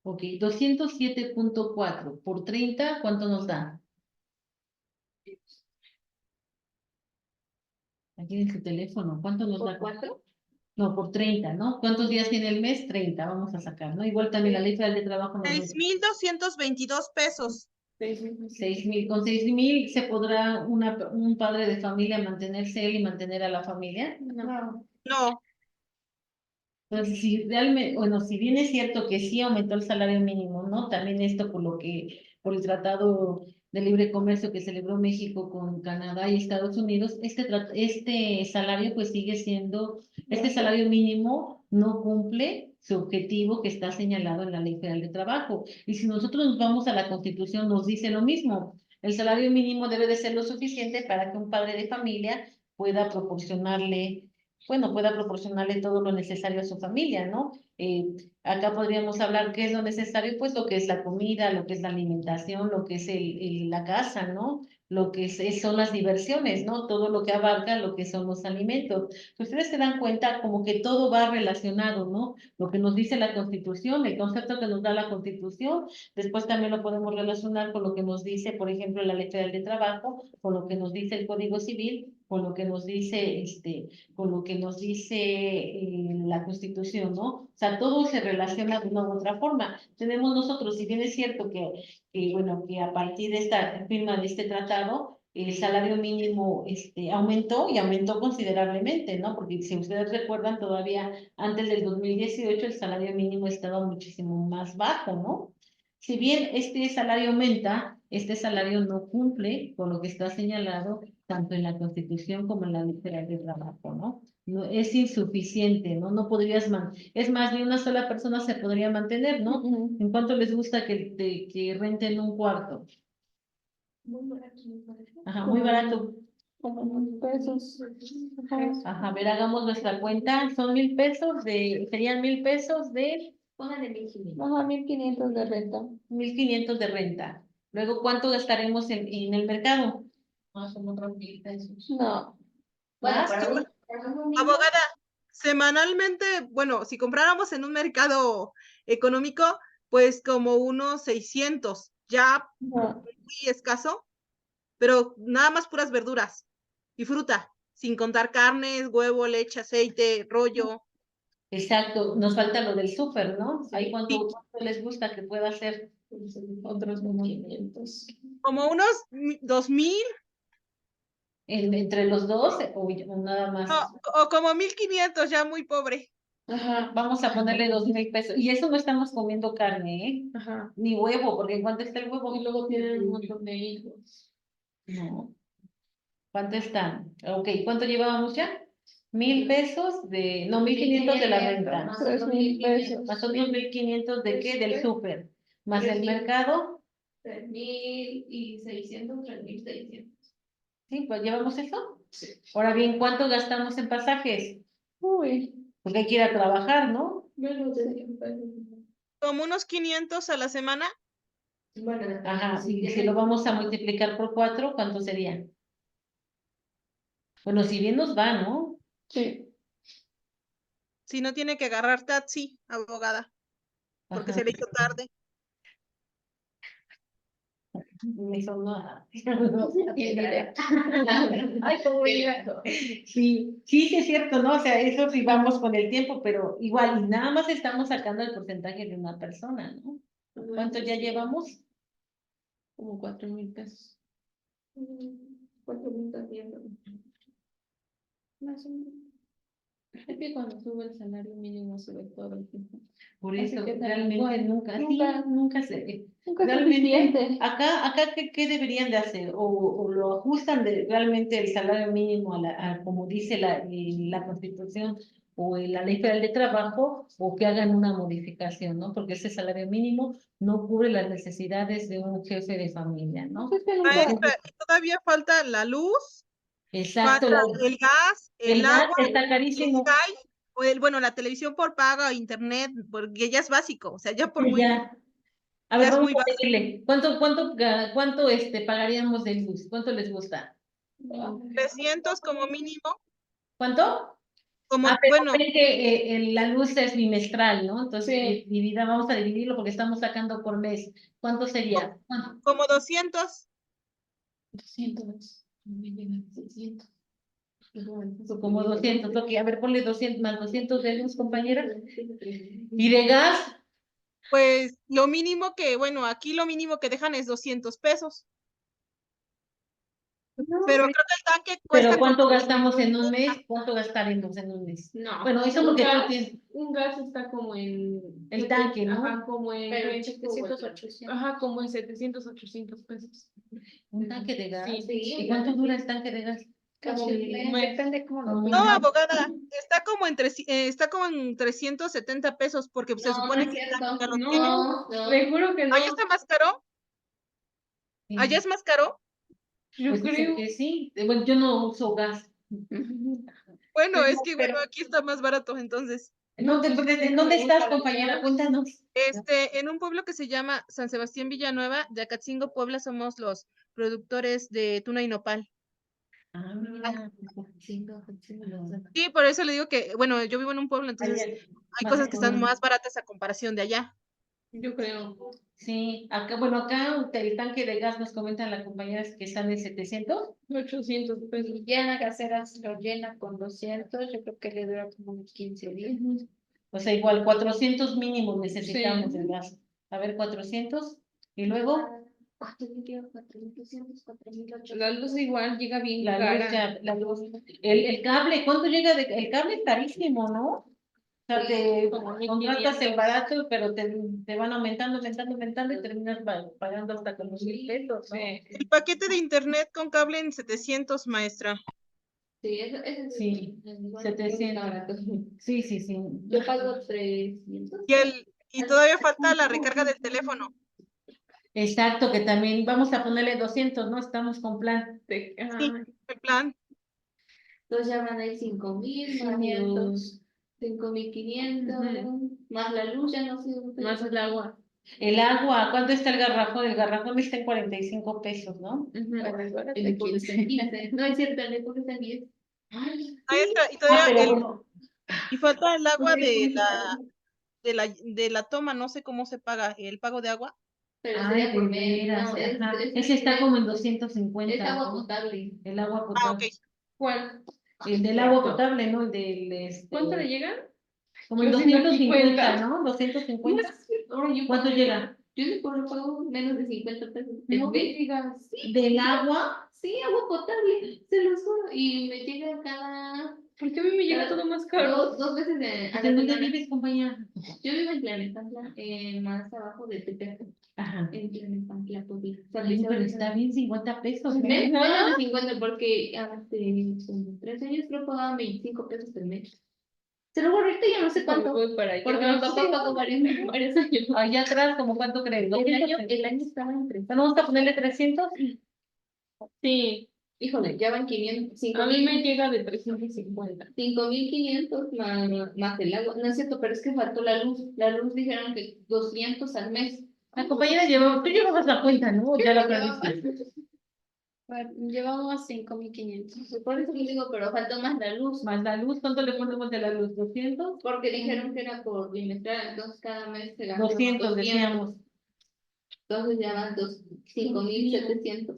[SPEAKER 1] Ok, 207.4 por 30, ¿cuánto nos da? Aquí en su teléfono, ¿cuánto nos da?
[SPEAKER 2] ¿Por 4?
[SPEAKER 1] No, por 30, ¿no? ¿Cuántos días tiene el mes? 30, vamos a sacar, ¿no? Igual también la Ley Federal de Trabajo nos dice
[SPEAKER 3] 6,222 pesos.
[SPEAKER 1] 6,000. Con 6,000 se podrá un padre de familia mantenerse él y mantener a la familia.
[SPEAKER 2] No.
[SPEAKER 3] No,
[SPEAKER 1] Entonces, si realmente, bueno, si bien es cierto que sí aumentó el salario mínimo, ¿no? También esto por el Tratado de Libre Comercio que celebró México con Canadá y Estados Unidos, este salario pues sigue siendo, este salario mínimo no cumple su objetivo que está señalado en la Ley Federal de Trabajo. Y si nosotros nos vamos a la Constitución, nos dice lo mismo. El salario mínimo debe de ser lo suficiente para que un padre de familia pueda proporcionarle pueda proporcionarle todo lo necesario a su familia, ¿no? Acá podríamos hablar qué es lo necesario, pues lo que es la comida, lo que es la alimentación, lo que es la casa, ¿no? Lo que son las diversiones, ¿no? Todo lo que abarca lo que son los alimentos. Si ustedes se dan cuenta, como que todo va relacionado, ¿no? Lo que nos dice la Constitución, el concepto que nos da la Constitución, después también lo podemos relacionar con lo que nos dice, por ejemplo, la Ley Federal de Trabajo, con lo que nos dice el Código Civil, con lo que nos dice con lo que nos dice la Constitución, ¿no? O sea, todo se relaciona de una u otra forma. Tenemos nosotros, si bien es cierto bueno, que a partir de esta firma de este tratado, el salario mínimo aumentó y aumentó considerablemente, ¿no? Porque si ustedes recuerdan, todavía antes del 2018 el salario mínimo estaba muchísimo más bajo, ¿no? Si bien este salario aumenta, este salario no cumple con lo que está señalado tanto en la Constitución como en la Ley Federal de Trabajo, ¿no? No, es insuficiente, ¿no? No podrías es más, ni una sola persona se podría mantener, ¿no? ¿En cuánto les gusta que renten un cuarto?
[SPEAKER 2] Muy barato, me parece.
[SPEAKER 1] Ajá, muy barato.
[SPEAKER 2] Como 1,000 pesos.
[SPEAKER 1] Ajá, a ver, hagamos nuestra cuenta. Son 1,000 pesos serían 1,000 pesos
[SPEAKER 2] Póngale 1,500. Ajá, 1,500 de renta.
[SPEAKER 1] 1,500 de renta. Luego, ¿cuánto gastaremos en el mercado?
[SPEAKER 2] Más o menos 1,000 pesos. No.
[SPEAKER 1] Bueno,
[SPEAKER 3] Sí, abogada, semanalmente, bueno, si compráramos en un mercado económico, pues como unos 600, ya
[SPEAKER 2] No.
[SPEAKER 3] muy escaso, pero nada más puras verduras y fruta, sin contar carnes, huevo, leche, aceite, rollo.
[SPEAKER 1] Exacto, nos falta lo del súper, ¿no? Ahí
[SPEAKER 3] Sí,
[SPEAKER 1] cuánto les gusta que pueda hacer.
[SPEAKER 2] Otros 1,500.
[SPEAKER 3] como unos 2,000
[SPEAKER 1] Entre los dos o nada más.
[SPEAKER 3] o como 1,500, ya muy pobre.
[SPEAKER 1] Ajá, vamos a ponerle 2,000 pesos. Y eso no estamos comiendo carne, ¿eh?
[SPEAKER 2] Ajá.
[SPEAKER 1] Ni huevo, porque ¿en cuánto está el huevo?
[SPEAKER 2] Y luego tienen un montón de hijos.
[SPEAKER 1] No. ¿Cuánto están? Ok, ¿cuánto llevábamos ya? 1,000 pesos no, 1,500 de la renta.
[SPEAKER 2] Más 3,000 pesos.
[SPEAKER 1] Más otros 1,500 de qué? Del súper. Más el mercado.
[SPEAKER 2] 3,600, 3,600.
[SPEAKER 1] Sí, pues llevamos eso.
[SPEAKER 2] Sí.
[SPEAKER 1] Ahora bien, ¿cuánto gastamos en pasajes?
[SPEAKER 2] Uy.
[SPEAKER 1] Porque hay que ir a trabajar, ¿no?
[SPEAKER 2] Menos de 100 pesos.
[SPEAKER 3] Como unos 500 a la semana.
[SPEAKER 2] Bueno,
[SPEAKER 1] Ajá, y si lo vamos a multiplicar por 4, ¿cuánto sería? Bueno, si bien nos va, ¿no?
[SPEAKER 2] sí.
[SPEAKER 3] Si no tiene que agarrar taxi, abogada, porque
[SPEAKER 1] Ajá.
[SPEAKER 3] se le hizo tarde.
[SPEAKER 1] Me sonó
[SPEAKER 2] Ay, cómo
[SPEAKER 1] Sí, sí es cierto, ¿no? O sea, eso sí vamos con el tiempo, pero igual, y nada más estamos sacando el porcentaje de una persona, ¿no? ¿Cuánto ya llevamos?
[SPEAKER 2] Como 4,000 pesos. 4,000 más o menos. Es que cuando sube el salario mínimo sube todo el tiempo.
[SPEAKER 1] Por
[SPEAKER 2] Así
[SPEAKER 1] eso,
[SPEAKER 2] que
[SPEAKER 1] realmente
[SPEAKER 2] igual,
[SPEAKER 1] nunca
[SPEAKER 2] nunca
[SPEAKER 1] se
[SPEAKER 2] Nunca es
[SPEAKER 1] realmente,
[SPEAKER 2] suficiente.
[SPEAKER 1] acá ¿qué deberían de hacer? O lo ajustan realmente el salario mínimo como dice la Constitución o en la Ley Federal de Trabajo, o que hagan una modificación, ¿no? Porque ese salario mínimo no cubre las necesidades de un jefe de familia, ¿no?
[SPEAKER 2] Es que nunca.
[SPEAKER 3] Maestra, todavía falta la luz,
[SPEAKER 1] Exacto,
[SPEAKER 3] falta el gas, el
[SPEAKER 1] el gas
[SPEAKER 3] agua,
[SPEAKER 1] está
[SPEAKER 3] el
[SPEAKER 1] carísimo.
[SPEAKER 3] Sky, o bueno, la televisión por paga, internet, porque ya es básico, o sea, ya por muy,
[SPEAKER 1] Ya. A ver,
[SPEAKER 3] ya es
[SPEAKER 1] vamos
[SPEAKER 3] muy
[SPEAKER 1] a
[SPEAKER 3] básico.
[SPEAKER 1] decirle, ¿cuánto pagaríamos de luz? ¿Cuánto les gusta?
[SPEAKER 3] 300 como mínimo,
[SPEAKER 1] ¿Cuánto?
[SPEAKER 3] como,
[SPEAKER 1] Ah, pero
[SPEAKER 3] bueno,
[SPEAKER 1] ven que la luz es bimestral, ¿no? Entonces,
[SPEAKER 2] Sí.
[SPEAKER 1] vamos a dividirlo porque estamos sacando por mes. ¿Cuánto sería? ¿Cuánto?
[SPEAKER 3] como 200.
[SPEAKER 2] 200. No me llegan 600.
[SPEAKER 1] Como 200. Ok, a ver, ponle 200 más 200 de luz, compañera. ¿Y de gas?
[SPEAKER 3] Pues lo mínimo que, bueno, aquí lo mínimo que dejan es 200 pesos. Pero creo que el tanque cuesta
[SPEAKER 1] Pero ¿cuánto
[SPEAKER 3] como
[SPEAKER 1] gastamos en un mes? ¿Cuánto gastaremos en un mes?
[SPEAKER 2] No.
[SPEAKER 1] Bueno, eso
[SPEAKER 2] un
[SPEAKER 1] porque tú
[SPEAKER 2] gas,
[SPEAKER 1] tienes
[SPEAKER 2] un gas está como en...
[SPEAKER 1] el tanque, ¿no?
[SPEAKER 2] Ajá, como en...
[SPEAKER 4] Pero
[SPEAKER 2] 700,
[SPEAKER 4] 800.
[SPEAKER 2] Ajá, como en 700, 800 pesos.
[SPEAKER 1] Un tanque de gas.
[SPEAKER 2] Sí.
[SPEAKER 1] ¿Y cuánto dura el tanque de gas?
[SPEAKER 4] Casi un mes,
[SPEAKER 2] mes.
[SPEAKER 4] depende cómo lo
[SPEAKER 1] Como
[SPEAKER 4] pidas.
[SPEAKER 3] No, abogada, está como en 370 pesos porque se
[SPEAKER 4] No,
[SPEAKER 3] supone
[SPEAKER 4] no es
[SPEAKER 3] que el
[SPEAKER 4] cierto.
[SPEAKER 3] tanque ya lo
[SPEAKER 2] No,
[SPEAKER 3] tiene.
[SPEAKER 4] No.
[SPEAKER 2] te juro que no.
[SPEAKER 3] ¿Allá está más caro?
[SPEAKER 1] Sí.
[SPEAKER 3] ¿Allá es más caro?
[SPEAKER 2] Yo
[SPEAKER 1] Pues dicen
[SPEAKER 2] creo.
[SPEAKER 1] que sí. Bueno, yo no uso gas.
[SPEAKER 3] Bueno, es que
[SPEAKER 4] pero-
[SPEAKER 3] bueno, aquí está más barato entonces.
[SPEAKER 1] ¿Dónde estás, compañera? Cuéntanos.
[SPEAKER 3] En un pueblo que se llama San Sebastián Villanueva, de Acatzingo, Puebla, somos los productores de tuna y nopal.
[SPEAKER 1] Ah, mira.
[SPEAKER 3] Sí, por eso le digo que, bueno, yo vivo en un pueblo, entonces
[SPEAKER 1] Allá,
[SPEAKER 3] hay
[SPEAKER 1] más
[SPEAKER 3] cosas que están
[SPEAKER 1] económico.
[SPEAKER 3] más baratas a comparación de allá.
[SPEAKER 2] Yo creo.
[SPEAKER 1] Sí, acá, bueno, acá el tanque de gas nos comentan las compañeras que están en 700.
[SPEAKER 2] 800 pesos.
[SPEAKER 4] Y llena caseras, lo llena con 200, yo creo que le dura como unos 15 días.
[SPEAKER 1] O sea, igual 400 mínimo necesitamos
[SPEAKER 2] Sí.
[SPEAKER 1] de gas. A ver, 400. Y luego
[SPEAKER 4] 4.200, 4.800.
[SPEAKER 2] La luz igual llega bien
[SPEAKER 1] la
[SPEAKER 2] cara.
[SPEAKER 1] luz, la luz. El cable, ¿cuánto llega de, el cable es carísimo, ¿no? O sea,
[SPEAKER 4] Sí,
[SPEAKER 1] te
[SPEAKER 2] como
[SPEAKER 1] contratas
[SPEAKER 2] 1500.
[SPEAKER 1] el barato, pero te van aumentando y terminas pagando hasta con los 1,000 pesos, ¿no?
[SPEAKER 2] Sí.
[SPEAKER 3] El paquete de internet con cable en 700, maestra.
[SPEAKER 4] Sí, eso
[SPEAKER 1] Sí,
[SPEAKER 4] es igual,
[SPEAKER 1] 700.
[SPEAKER 4] barato.
[SPEAKER 1] Sí, sí, sí.
[SPEAKER 4] Yo pago 300.
[SPEAKER 3] Y todavía falta la recarga del teléfono.
[SPEAKER 1] Exacto, que también vamos a ponerle 200, ¿no? Estamos con plan.
[SPEAKER 3] Sí,
[SPEAKER 2] Ajá.
[SPEAKER 3] el plan.
[SPEAKER 4] Entonces ya van ahí 5.000, más
[SPEAKER 2] 500.
[SPEAKER 4] 5.500, más la luz, ya no sé.
[SPEAKER 2] Más el agua.
[SPEAKER 1] El agua, ¿cuánto está el garrafón? El garrafón está en 45 pesos, ¿no?
[SPEAKER 4] Bueno, el Epoch está en 15. No es cierto, el Epoch está en 10.
[SPEAKER 3] Maestra, y
[SPEAKER 1] Ah,
[SPEAKER 3] todavía
[SPEAKER 1] pero bueno,
[SPEAKER 3] y falta el agua
[SPEAKER 4] Porque-
[SPEAKER 3] de la toma, no sé cómo se paga, el pago de agua.
[SPEAKER 4] Pero
[SPEAKER 1] ay,
[SPEAKER 4] sería
[SPEAKER 1] de
[SPEAKER 4] por mes.
[SPEAKER 1] veras,
[SPEAKER 4] No,
[SPEAKER 1] ajá.
[SPEAKER 4] es
[SPEAKER 1] Ese está como en
[SPEAKER 4] es
[SPEAKER 1] 250,
[SPEAKER 4] agua
[SPEAKER 1] ¿no?
[SPEAKER 4] potable.
[SPEAKER 1] El agua
[SPEAKER 3] Ah, ok.
[SPEAKER 1] potable.
[SPEAKER 2] ¿Cuál?
[SPEAKER 1] El del agua potable, ¿no? El del,
[SPEAKER 2] ¿Cuánto le llega?
[SPEAKER 1] como en
[SPEAKER 2] 250,
[SPEAKER 1] 250, ¿no? 250.
[SPEAKER 4] Ahora yo
[SPEAKER 1] ¿Cuánto
[SPEAKER 4] pago-
[SPEAKER 1] llega?
[SPEAKER 4] Yo de por lo pago menos de 50 pesos.
[SPEAKER 2] No me
[SPEAKER 4] ¿Ves?
[SPEAKER 2] digas.
[SPEAKER 1] ¿Del agua?
[SPEAKER 4] Sí, agua potable, se los juro. Y me llega
[SPEAKER 2] ¿Por qué a mí me llega todo más caro?
[SPEAKER 4] dos veces a la
[SPEAKER 1] ¿De dónde
[SPEAKER 4] semana.
[SPEAKER 1] vives, compañera?
[SPEAKER 4] Yo vivo en Tlalnepantla, más abajo de Tepeaca,
[SPEAKER 1] Ajá.
[SPEAKER 4] en Tlalnepantla, Puebla.
[SPEAKER 1] Ay, pero está bien 50 pesos, ¿eh?
[SPEAKER 4] ¿Ves? Menos de 50 porque hace como 3 años creo que pagaba 25 pesos al mes. Se lo juro, ahorita ya no sé cuánto.
[SPEAKER 2] Voy para allá.
[SPEAKER 4] Porque mi papá pagó varios años.
[SPEAKER 1] Allá atrás, ¿como cuánto crees?
[SPEAKER 4] El año estaba en 3.
[SPEAKER 1] Bueno, vamos a ponerle 300.
[SPEAKER 2] Sí,
[SPEAKER 4] Híjole, ya van 500,
[SPEAKER 2] a mí me llega de 350.
[SPEAKER 4] 5.500 más el agua. No es cierto, pero es que faltó la luz. La luz dijeron que 200 al mes.
[SPEAKER 1] La compañera tú llevabas la cuenta, ¿no? Ya la perdiste.
[SPEAKER 4] Llevamos 5.500. Por eso les digo, pero faltó más la luz.
[SPEAKER 1] Más la luz, ¿cuánto le ponemos de la luz? ¿200?
[SPEAKER 4] Porque dijeron que era por bimestral, entonces cada mes se gastó
[SPEAKER 1] 200 decíamos.
[SPEAKER 4] Entonces ya van 5.700.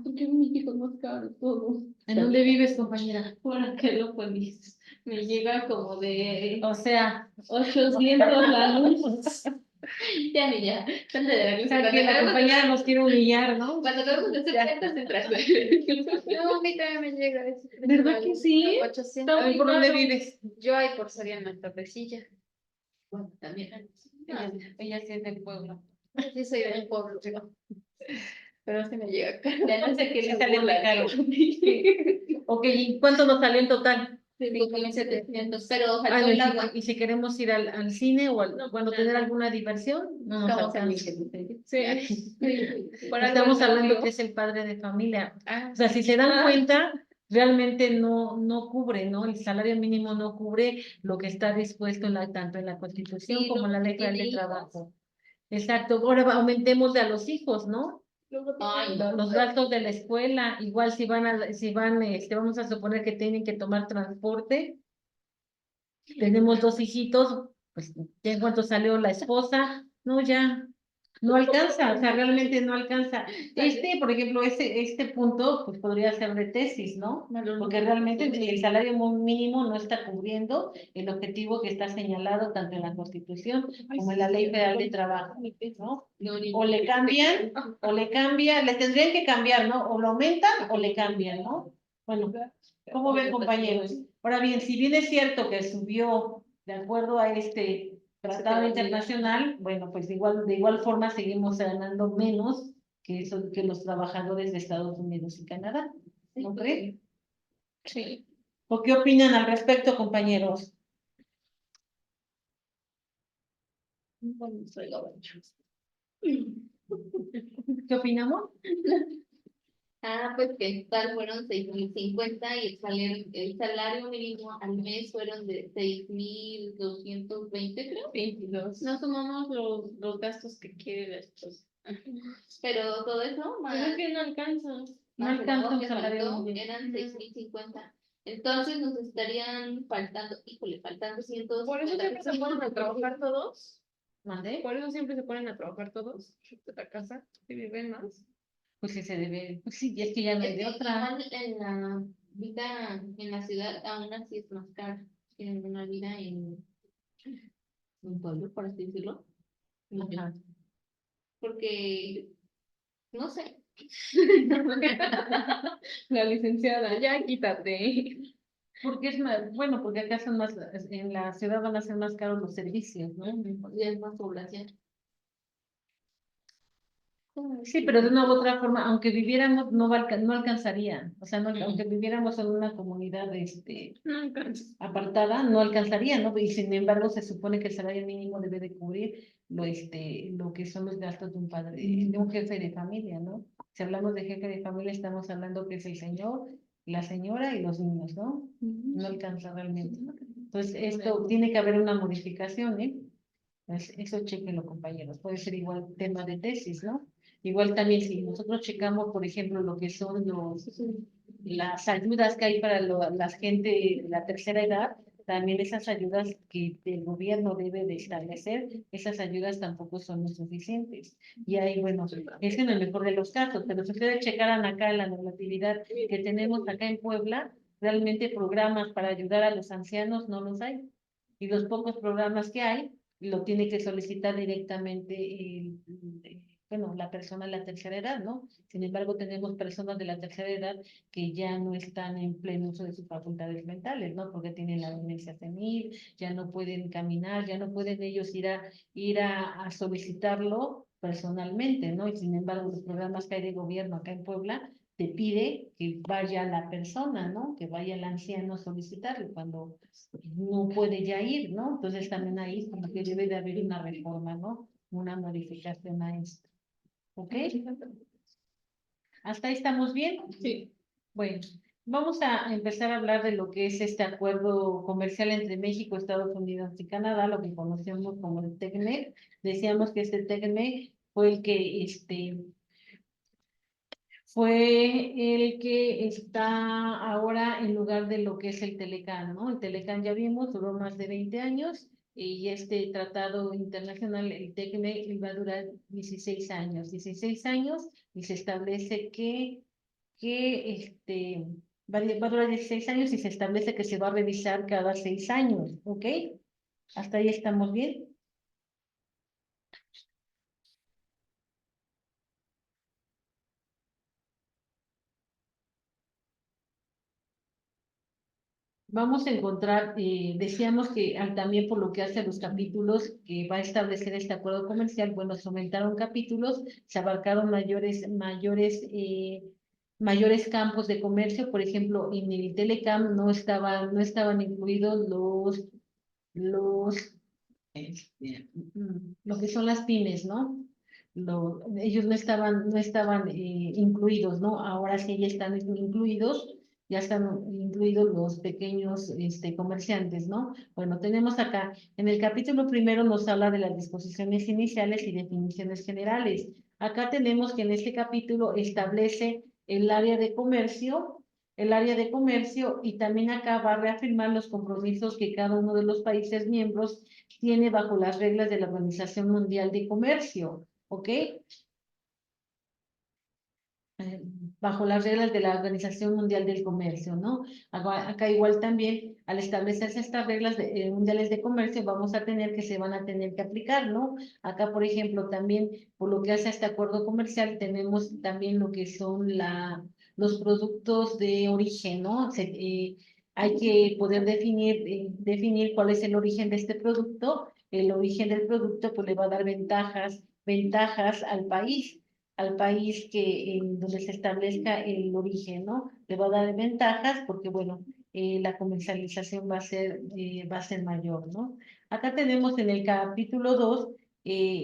[SPEAKER 2] ¿Por qué me llega más caro todo?
[SPEAKER 1] ¿En dónde vives, compañera?
[SPEAKER 2] ¿Por qué lo pones? Me llega como de
[SPEAKER 1] O sea,
[SPEAKER 2] 800 la luz.
[SPEAKER 4] Ya, ni ya. Depende de la
[SPEAKER 1] o
[SPEAKER 4] luz.
[SPEAKER 1] sea que la compañera nos quiere humillar, ¿no?
[SPEAKER 4] Cuando acabamos de hacer cuentas, entras.
[SPEAKER 5] No, a mí también me llega ese precio.
[SPEAKER 1] ¿Verdad que sí?
[SPEAKER 5] 800.
[SPEAKER 1] A ver, ¿por dónde vives?
[SPEAKER 5] Yo ahí por Soriana, en Torrecilla.
[SPEAKER 4] Bueno, también.
[SPEAKER 1] Ella sí es del pueblo.
[SPEAKER 5] Yo soy del pueblo, pero sí me llega caro.
[SPEAKER 4] Ya no sé qué
[SPEAKER 1] Sí
[SPEAKER 4] le
[SPEAKER 1] sale muy caro. Ok, ¿y cuánto nos salió en total?
[SPEAKER 4] 5.700, pero
[SPEAKER 1] Ah,
[SPEAKER 4] faltó
[SPEAKER 1] no,
[SPEAKER 4] el agua.
[SPEAKER 1] y si queremos ir al cine o bueno, tener alguna diversión, no nos
[SPEAKER 4] Estamos en
[SPEAKER 1] alcanza.
[SPEAKER 2] Sí. Por algo
[SPEAKER 1] Estamos
[SPEAKER 2] el
[SPEAKER 1] hablando
[SPEAKER 2] cambio.
[SPEAKER 1] que es el padre de familia.
[SPEAKER 5] Ah,
[SPEAKER 1] O sea, si se dan
[SPEAKER 2] Ah.
[SPEAKER 1] cuenta, realmente no cubre, ¿no? El salario mínimo no cubre lo que está dispuesto tanto en la Constitución
[SPEAKER 4] Sí,
[SPEAKER 1] como en la Ley Federal de
[SPEAKER 4] tiene hijos.
[SPEAKER 1] Trabajo. Exacto. Ahora aumentémosle a los hijos, ¿no?
[SPEAKER 4] Ay,
[SPEAKER 1] Los gastos de la escuela, igual vamos a suponer que tienen que tomar transporte. Tenemos 2 hijitos, pues, ¿ya en cuánto salió la esposa? No, ya no alcanza, o sea, realmente no alcanza. Por ejemplo, este punto, pues podría ser de tesis, ¿no? Porque realmente el salario mínimo no está cubriendo el objetivo que está señalado tanto en la Constitución como en la Ley Federal de Trabajo, ¿no? O le cambian, le tendrían que cambiar, ¿no? O lo aumentan o le cambian, ¿no? Bueno, ¿cómo ven, compañeros? Ahora bien, si bien es cierto que subió de acuerdo a este tratado internacional, bueno, pues de igual forma seguimos ganando menos que los trabajadores de Estados Unidos y Canadá, ¿no creen?
[SPEAKER 2] Sí.
[SPEAKER 1] ¿O qué opinan al respecto, compañeros? ¿Qué opinamos?
[SPEAKER 4] Pues que en total fueron 6.050 y el salario mínimo al mes fueron de 6.220, creo.
[SPEAKER 2] 22. No sumamos los gastos que quiere la esposa.
[SPEAKER 4] Pero todo eso
[SPEAKER 2] Pero
[SPEAKER 4] más,
[SPEAKER 2] es que no alcanza.
[SPEAKER 1] No
[SPEAKER 4] más
[SPEAKER 1] alcanza
[SPEAKER 4] lo
[SPEAKER 1] un
[SPEAKER 4] que
[SPEAKER 1] salario
[SPEAKER 4] faltó,
[SPEAKER 1] mínimo.
[SPEAKER 4] eran 6.050. Entonces nos estarían faltando 100.
[SPEAKER 2] Por eso siempre se ponen a trabajar todos.
[SPEAKER 1] ¿Mande?
[SPEAKER 2] Por eso siempre se ponen a trabajar todos de la casa y viven más.
[SPEAKER 1] Pues sí se debe, pues sí, y es que ya no hay de otra.
[SPEAKER 4] Igual en la vida en la ciudad aún así es más cara que en una vida en un pueblo, por así decirlo.
[SPEAKER 1] Ajá.
[SPEAKER 4] Porque, no sé.
[SPEAKER 2] La licenciada, ya quítate.
[SPEAKER 1] Porque es más, bueno, porque acá son más, en la ciudad van a ser más caros los servicios, ¿no?
[SPEAKER 4] Ya es más población.
[SPEAKER 1] Sí, pero de una u otra forma, aunque viviéramos, no alcanzaría. O sea, aunque viviéramos en una comunidad
[SPEAKER 2] No alcanza.
[SPEAKER 1] apartada, no alcanzaría, ¿no? Y sin embargo, se supone que el salario mínimo debe de cubrir lo que son los gastos de un padre, de un jefe de familia, ¿no? Si hablamos de jefe de familia, estamos hablando que es el señor, la señora y los niños, ¿no? No alcanza realmente. Entonces, esto tiene que haber una modificación, ¿eh? Eso chequenlo, compañeros. Puede ser igual tema de tesis, ¿no? Igual también si nosotros checamos, por ejemplo, lo que son las ayudas que hay para la gente de la tercera edad, también esas ayudas que el gobierno debe de establecer, esas ayudas tampoco son suficientes. Y ahí, bueno, es en el mejor de los casos, pero si ustedes checaran acá la normatividad que tenemos acá en Puebla, realmente programas para ayudar a los ancianos no los hay. Y los pocos programas que hay, lo tiene que solicitar directamente bueno, la persona de la tercera edad, ¿no? Sin embargo, tenemos personas de la tercera edad que ya no están en pleno uso de sus facultades mentales, ¿no? Porque tienen la demencia senil, ya no pueden caminar, ya no pueden ellos ir a solicitarlo personalmente, ¿no? Y sin embargo, los programas que hay de gobierno acá en Puebla te pide que vaya la persona, ¿no? Que vaya el anciano a solicitarlo cuando no puede ya ir, ¿no? Entonces también ahí como que debe de haber una reforma, ¿no? Una modificación a esto. ¿Ok? ¿Hasta ahí estamos bien?
[SPEAKER 2] Sí.
[SPEAKER 1] Bueno, vamos a empezar a hablar de lo que es este acuerdo comercial entre México, Estados Unidos y Canadá, lo que conocemos como el TECMEC. Decíamos que este TECMEC fue el que está ahora en lugar de lo que es el Telecán, ¿no? El Telecán ya vimos, duró más de 20 años y este tratado internacional, el TECMEC, va a durar 16 años. 16 años y se establece que va a durar 16 años y se establece que se va a revisar cada 6 años, ¿ok? ¿Hasta ahí estamos bien? Vamos a encontrar, decíamos que también por lo que hace a los capítulos que va a establecer este acuerdo comercial, bueno, se aumentaron capítulos, se abarcaron mayores campos de comercio, por ejemplo, en el Telecam no estaban incluidos los, lo que son las pymes, ¿no? Ellos no estaban incluidos, ¿no? Ahora sí ya están incluidos, ya están incluidos los pequeños comerciantes, ¿no? Bueno, tenemos acá, en el capítulo primero nos habla de las disposiciones iniciales y definiciones generales. Acá tenemos que en este capítulo establece el área de comercio y también acá va a reafirmar los compromisos que cada uno de los países miembros tiene bajo las reglas de la Organización Mundial de Comercio. ¿ok? Bajo las reglas de la Organización Mundial del Comercio, ¿no? Acá igual también, al establecerse estas reglas mundiales de comercio, vamos a tener que se van a tener que aplicar, ¿no? Acá, por ejemplo, también, por lo que hace a este acuerdo comercial, tenemos también lo que son los productos de origen, ¿no? Hay que poder definir cuál es el origen de este producto. El origen del producto, pues, le va a dar ventajas al país que en donde se establezca el origen, ¿no? Le va a dar ventajas porque, bueno, la comercialización va a ser mayor, ¿no? Acá tenemos en el capítulo 2,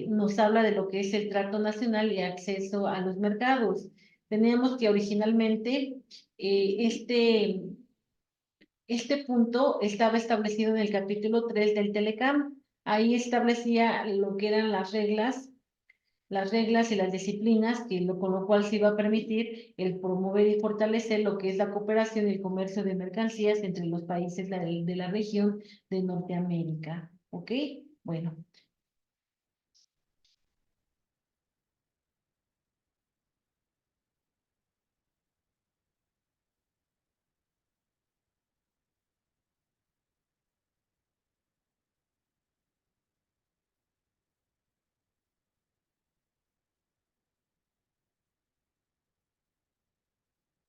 [SPEAKER 1] nos habla de lo que es el trato nacional y acceso a los mercados. Teníamos que originalmente este punto estaba establecido en el capítulo 3 del Telecam. Ahí establecía lo que eran las reglas y las disciplinas, con lo cual se iba a permitir el promover y fortalecer lo que es la cooperación y el comercio de mercancías entre los países de la región de Norteamérica. ¿Ok? Bueno.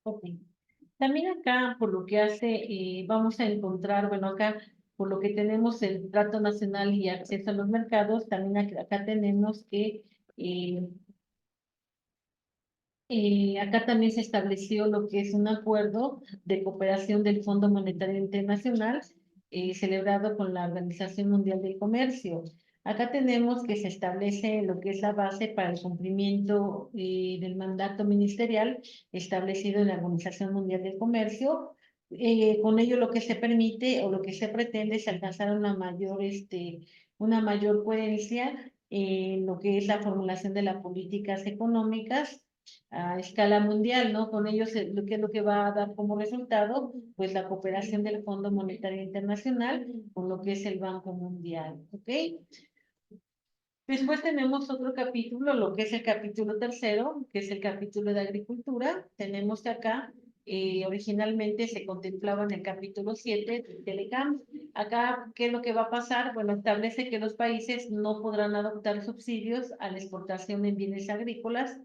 [SPEAKER 1] Ok. También acá, por lo que hace, vamos a encontrar, bueno, acá, por lo que tenemos el trato nacional y acceso a los mercados, también acá tenemos que acá también se estableció lo que es un acuerdo de cooperación del Fondo Monetario Internacional, celebrado con la Organización Mundial del Comercio. Acá tenemos que se establece lo que es la base para el cumplimiento del mandato ministerial establecido en la Organización Mundial del Comercio. Con ello lo que se permite o lo que se pretende es alcanzar una mayor coherencia en lo que es la formulación de las políticas económicas a escala mundial, ¿no? Con ellos, ¿qué es lo que va a dar como resultado? Pues la cooperación del Fondo Monetario Internacional con lo que es el Banco Mundial, ¿ok? Después tenemos otro capítulo, lo que es el capítulo 3, que es el capítulo de agricultura. Tenemos que acá, originalmente se contemplaba en el capítulo 7 del Telecam. Acá, ¿qué es lo que va a pasar? Bueno, establece que los países no podrán adoptar subsidios a la exportación de bienes agrícolas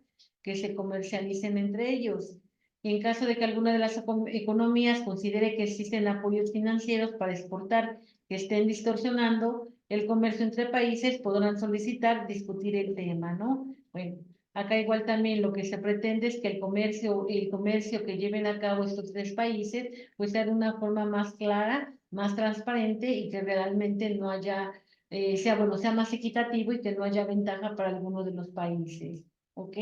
[SPEAKER 1] que se comercialicen entre ellos. Y en caso de que alguna de las economías considere que existen apoyos financieros para exportar que estén distorsionando el comercio entre países, podrán solicitar discutir el tema, ¿no? Bueno, acá igual también lo que se pretende es que el comercio que lleven a cabo estos tres países, pues sea de una forma más clara, más transparente y que realmente no haya, sea más equitativo y que no haya ventaja para alguno de los países, ¿ok?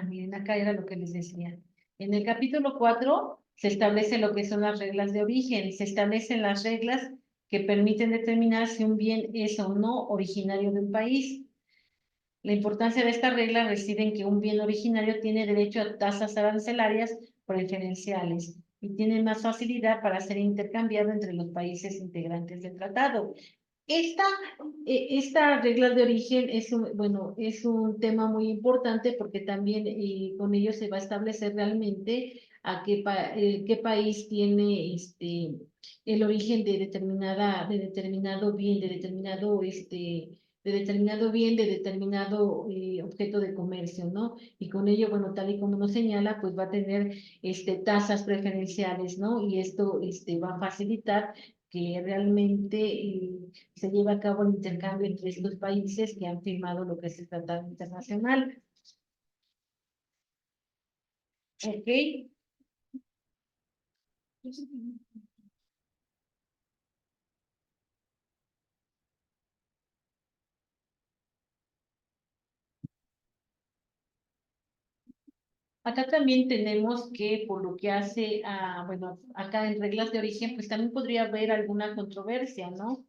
[SPEAKER 1] Miren, acá era lo que les decía. En el capítulo 4 se establece lo que son las reglas de origen. Se establecen las reglas que permiten determinar si un bien es o no originario de un país. La importancia de esta regla reside en que un bien originario tiene derecho a tasas arancelarias preferenciales y tiene más facilidad para ser intercambiado entre los países integrantes del tratado. Esta, esta regla de origen es un tema muy importante porque también con ello se va a establecer realmente a qué país tiene el origen de determinado bien, de determinado objeto de comercio, ¿no? Y con ello, bueno, tal y como nos señala, pues va a tener tasas preferenciales, ¿no? Y esto va a facilitar que realmente se lleve a cabo el intercambio entre estos países que han firmado lo que es el Tratado Internacional. ¿Ok? Acá también tenemos que, por lo que hace a, bueno, acá en reglas de origen, pues también podría haber alguna controversia, ¿no?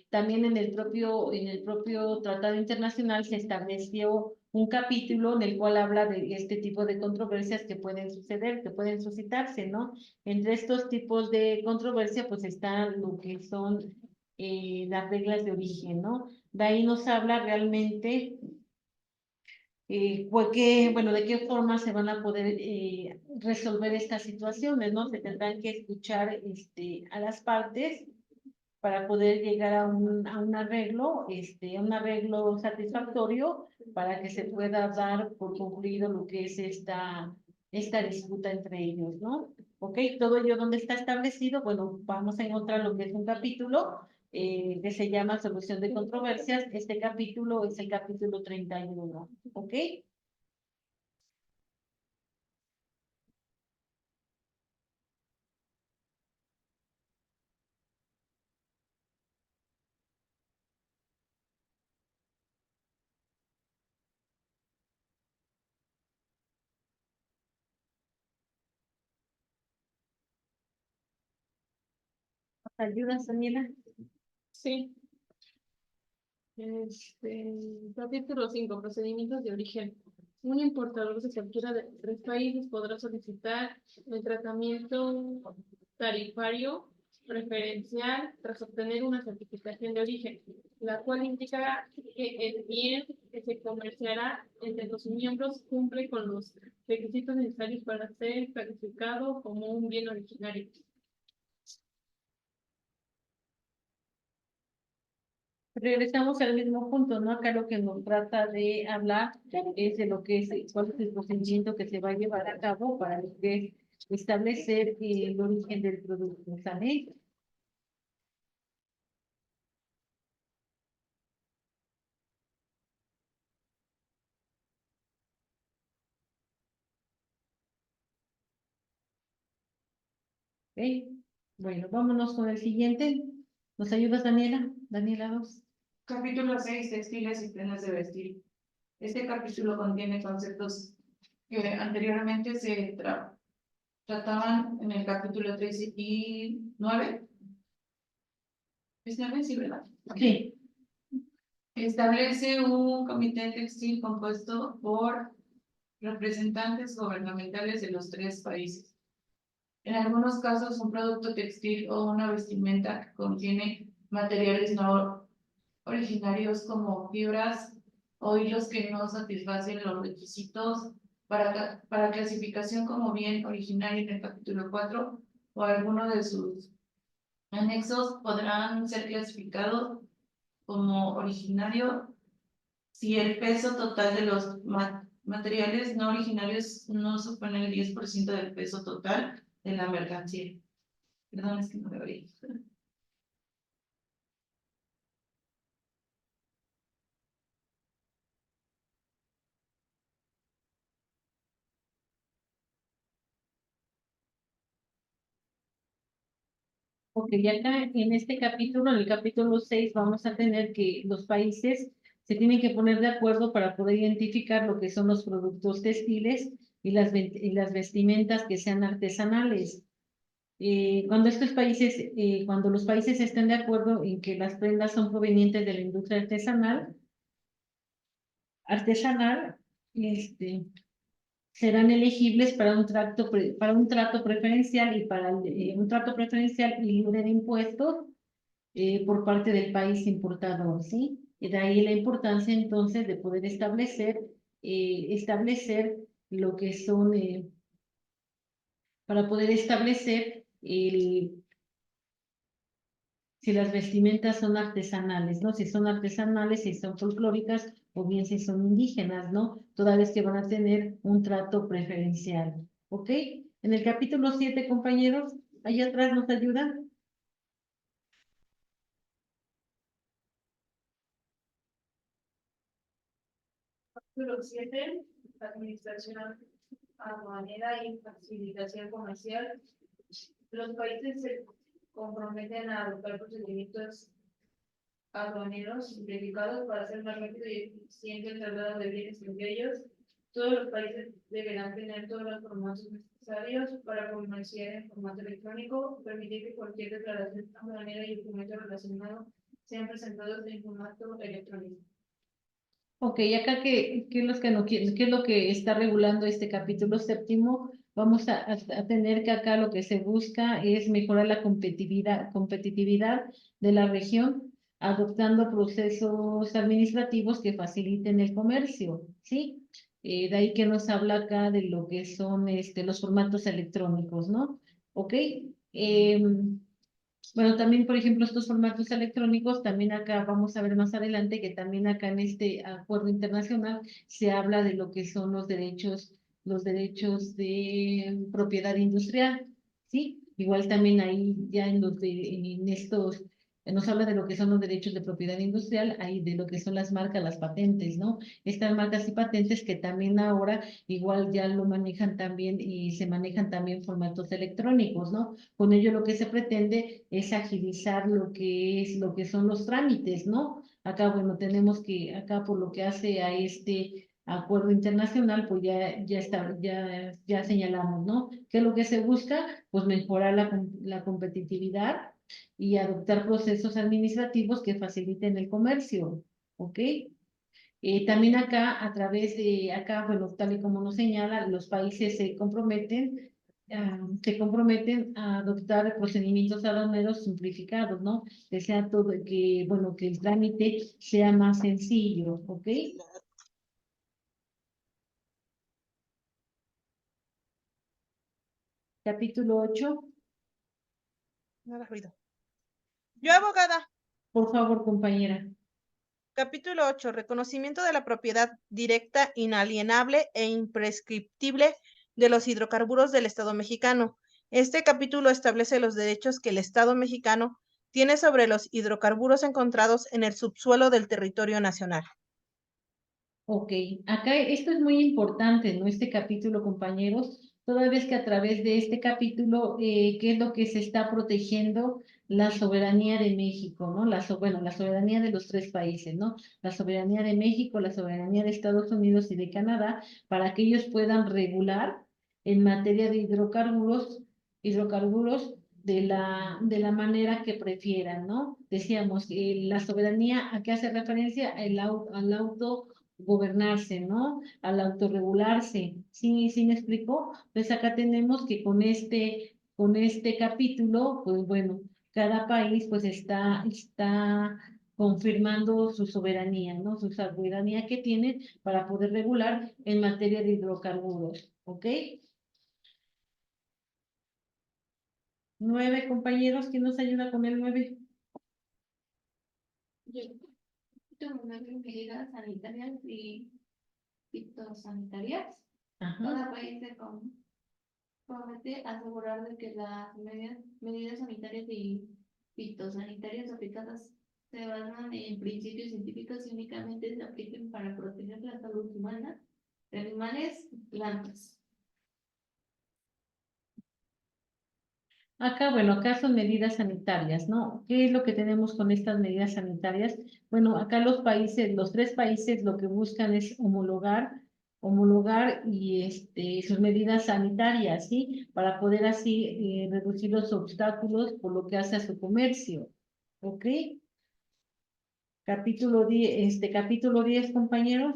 [SPEAKER 1] También en el propio Tratado Internacional se estableció un capítulo en el cual habla de este tipo de controversias que pueden suceder, que pueden suscitarse, ¿no? Entre estos tipos de controversia, pues están lo que son las reglas de origen, ¿no? De ahí nos habla realmente bueno, de qué forma se van a poder resolver estas situaciones, ¿no? Se tendrán que escuchar a las partes para poder llegar a un arreglo satisfactorio para que se pueda dar por concluido lo que es esta disputa entre ellos, ¿no? Ok, todo ello donde está establecido, bueno, vamos a encontrar lo que es un capítulo que se llama Solución de Controversias. Este capítulo es el capítulo 31, ¿ok? ¿Ayudas, Daniela?
[SPEAKER 2] Sí. Capítulo 5, procedimientos de origen. Un importador de cualquiera de 3 países podrá solicitar el tratamiento tarifario preferencial tras obtener una certificación de origen, la cual indica que el bien que se comerciará entre los miembros cumple con los requisitos necesarios para ser clasificado como un bien originario.
[SPEAKER 1] Regresamos al mismo punto, ¿no? Acá lo que nos trata de hablar es de lo que es, cuál es el procedimiento que se va a llevar a cabo para lo que es establecer el origen del producto, ¿sale? ¿Ok? Bueno, vámonos con el siguiente. ¿Nos ayudas, Daniela? Daniela 2.
[SPEAKER 5] Capítulo 6, textiles y prendas de vestir. Este capítulo contiene conceptos que anteriormente se trataban en el capítulo 3 y 9. ¿Es 9? Sí, ¿verdad?
[SPEAKER 1] Sí.
[SPEAKER 5] Establece un comité textil compuesto por representantes gubernamentales de los 3 países. En algunos casos, un producto textil o una vestimenta que contiene materiales no originarios como fibras o hilos que no satisfacen los requisitos para clasificación como bien originario en el capítulo 4 o alguno de sus anexos podrán ser clasificados como originario si el peso total de los materiales no originarios no supone el 10% del peso total de la mercancía. Perdón, es que no me veía.
[SPEAKER 1] Ok, y acá en este capítulo, en el capítulo 6, vamos a tener que los países se tienen que poner de acuerdo para poder identificar lo que son los productos textiles y las vestimentas que sean artesanales. Cuando los países estén de acuerdo en que las prendas son provenientes de la industria artesanal, serán elegibles para un trato preferencial y para un trato preferencial y libre de impuestos por parte del país importador, ¿sí? Y de ahí la importancia entonces de poder establecer lo que son, para poder establecer si las vestimentas son artesanales, ¿no? Si son artesanales, si son folclóricas o bien si son indígenas, ¿no? Toda vez que van a tener un trato preferencial, ¿ok? En el capítulo 7, compañeros, allá atrás nos ayuda.
[SPEAKER 2] Capítulo 7, administración aduanera y facilitación comercial. Los países se comprometen a adoptar procedimientos aduaneros simplificados para hacer más rápido y eficiente el traslado de bienes entre ellos. Todos los países deberán tener todos los formatos necesarios para comerciar en formato electrónico, permitir que cualquier declaración aduanera y documento relacionado sean presentados en formato electrónico.
[SPEAKER 1] Ok, acá qué es lo que no quiere, qué es lo que está regulando este capítulo séptimo. Vamos a tener que acá lo que se busca es mejorar la competitividad de la región, adoptando procesos administrativos que faciliten el comercio, ¿sí? De ahí que nos habla acá de lo que son los formatos electrónicos, ¿no? Ok. Bueno, también, por ejemplo, estos formatos electrónicos, también acá vamos a ver más adelante que también acá en este acuerdo internacional se habla de lo que son los derechos de propiedad industrial, ¿sí? Igual también ahí ya en estos, nos habla de lo que son los derechos de propiedad industrial, ahí de lo que son las marcas, las patentes, ¿no? Estas marcas y patentes que también ahora igual ya lo manejan también y se manejan también formatos electrónicos, ¿no? Con ello lo que se pretende es agilizar lo que son los trámites, ¿no? Acá, bueno, tenemos que, acá por lo que hace a este acuerdo internacional, pues ya señalamos, ¿no? ¿Qué es lo que se busca? Pues mejorar la competitividad y adoptar procesos administrativos que faciliten el comercio, ¿ok? También acá, a través de acá, bueno, tal y como nos señala, los países se comprometen a adoptar procedimientos aduaneros simplificados, ¿no? Que sea todo, que, bueno, que el trámite sea más sencillo, ¿ok? Capítulo 8,
[SPEAKER 3] Nada ruido. Yo, abogada.
[SPEAKER 1] por favor, compañera.
[SPEAKER 3] Capítulo 8. Reconocimiento de la propiedad directa, inalienable e imprescriptible de los hidrocarburos del Estado mexicano. Este capítulo establece los derechos que el Estado mexicano tiene sobre los hidrocarburos encontrados en el subsuelo del territorio nacional.
[SPEAKER 1] Ok, acá esto es muy importante, ¿no? Este capítulo, compañeros, toda vez que a través de este capítulo, ¿qué es lo que se está protegiendo? La soberanía de México, ¿no? Bueno, la soberanía de los tres países, ¿no? La soberanía de México, la soberanía de Estados Unidos y de Canadá, para que ellos puedan regular en materia de hidrocarburos de la manera que prefieran, ¿no? Decíamos, la soberanía, ¿a qué hace referencia? Al auto gobernarse, ¿no? Al autorregularse. ¿Sí, sí me explicó? Pues acá tenemos que con este capítulo, pues bueno, cada país pues está confirmando su soberanía, ¿no? Su soberanía que tiene para poder regular en materia de hidrocarburos, ¿ok? 9, compañeros, ¿quién nos ayuda con el 9?
[SPEAKER 4] Yo tengo unas medidas sanitarias y fitosanitarias.
[SPEAKER 1] Ajá.
[SPEAKER 4] Cada país se compromete a asegurar de que las medidas sanitarias y fitosanitarias aplicadas se basan en principios científicos y únicamente se apliquen para proteger la salud humana de animales y plantas.
[SPEAKER 1] Acá, bueno, acá son medidas sanitarias, ¿no? ¿Qué es lo que tenemos con estas medidas sanitarias? Bueno, acá los tres países lo que buscan es homologar y sus medidas sanitarias, ¿sí? Para poder así reducir los obstáculos por lo que hace a su comercio, ¿ok? Capítulo 10, compañeros.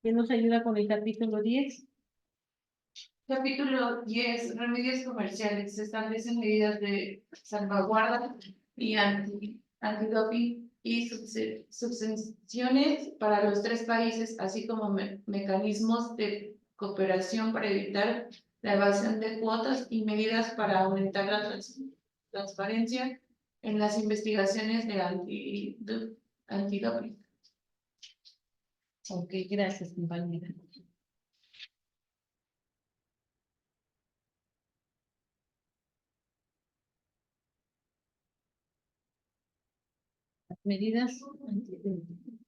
[SPEAKER 1] ¿Quién nos ayuda con el capítulo 10?
[SPEAKER 5] Capítulo 10. Remedios comerciales. Se establecen medidas de salvaguarda y antidoping y subvenciones para los tres países, así como mecanismos de cooperación para evitar la evasión de cuotas y medidas para aumentar la transparencia en las investigaciones de antidoping.
[SPEAKER 1] Ok, gracias, compañera. Medidas antidoping.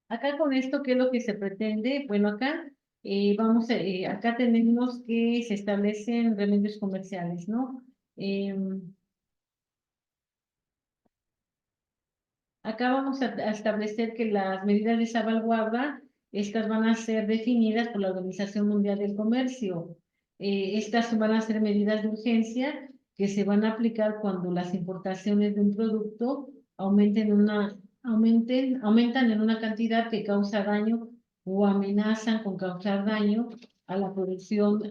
[SPEAKER 1] Acá con esto, ¿qué es lo que se pretende? Bueno, acá acá tenemos que se establecen remedios comerciales, ¿no? Acá vamos a establecer que las medidas de salvaguarda, estas van a ser definidas por la Organización Mundial del Comercio. Estas van a ser medidas de urgencia que se van a aplicar cuando las importaciones de un producto aumentan en una cantidad que causa daño o amenazan con causar daño a la producción,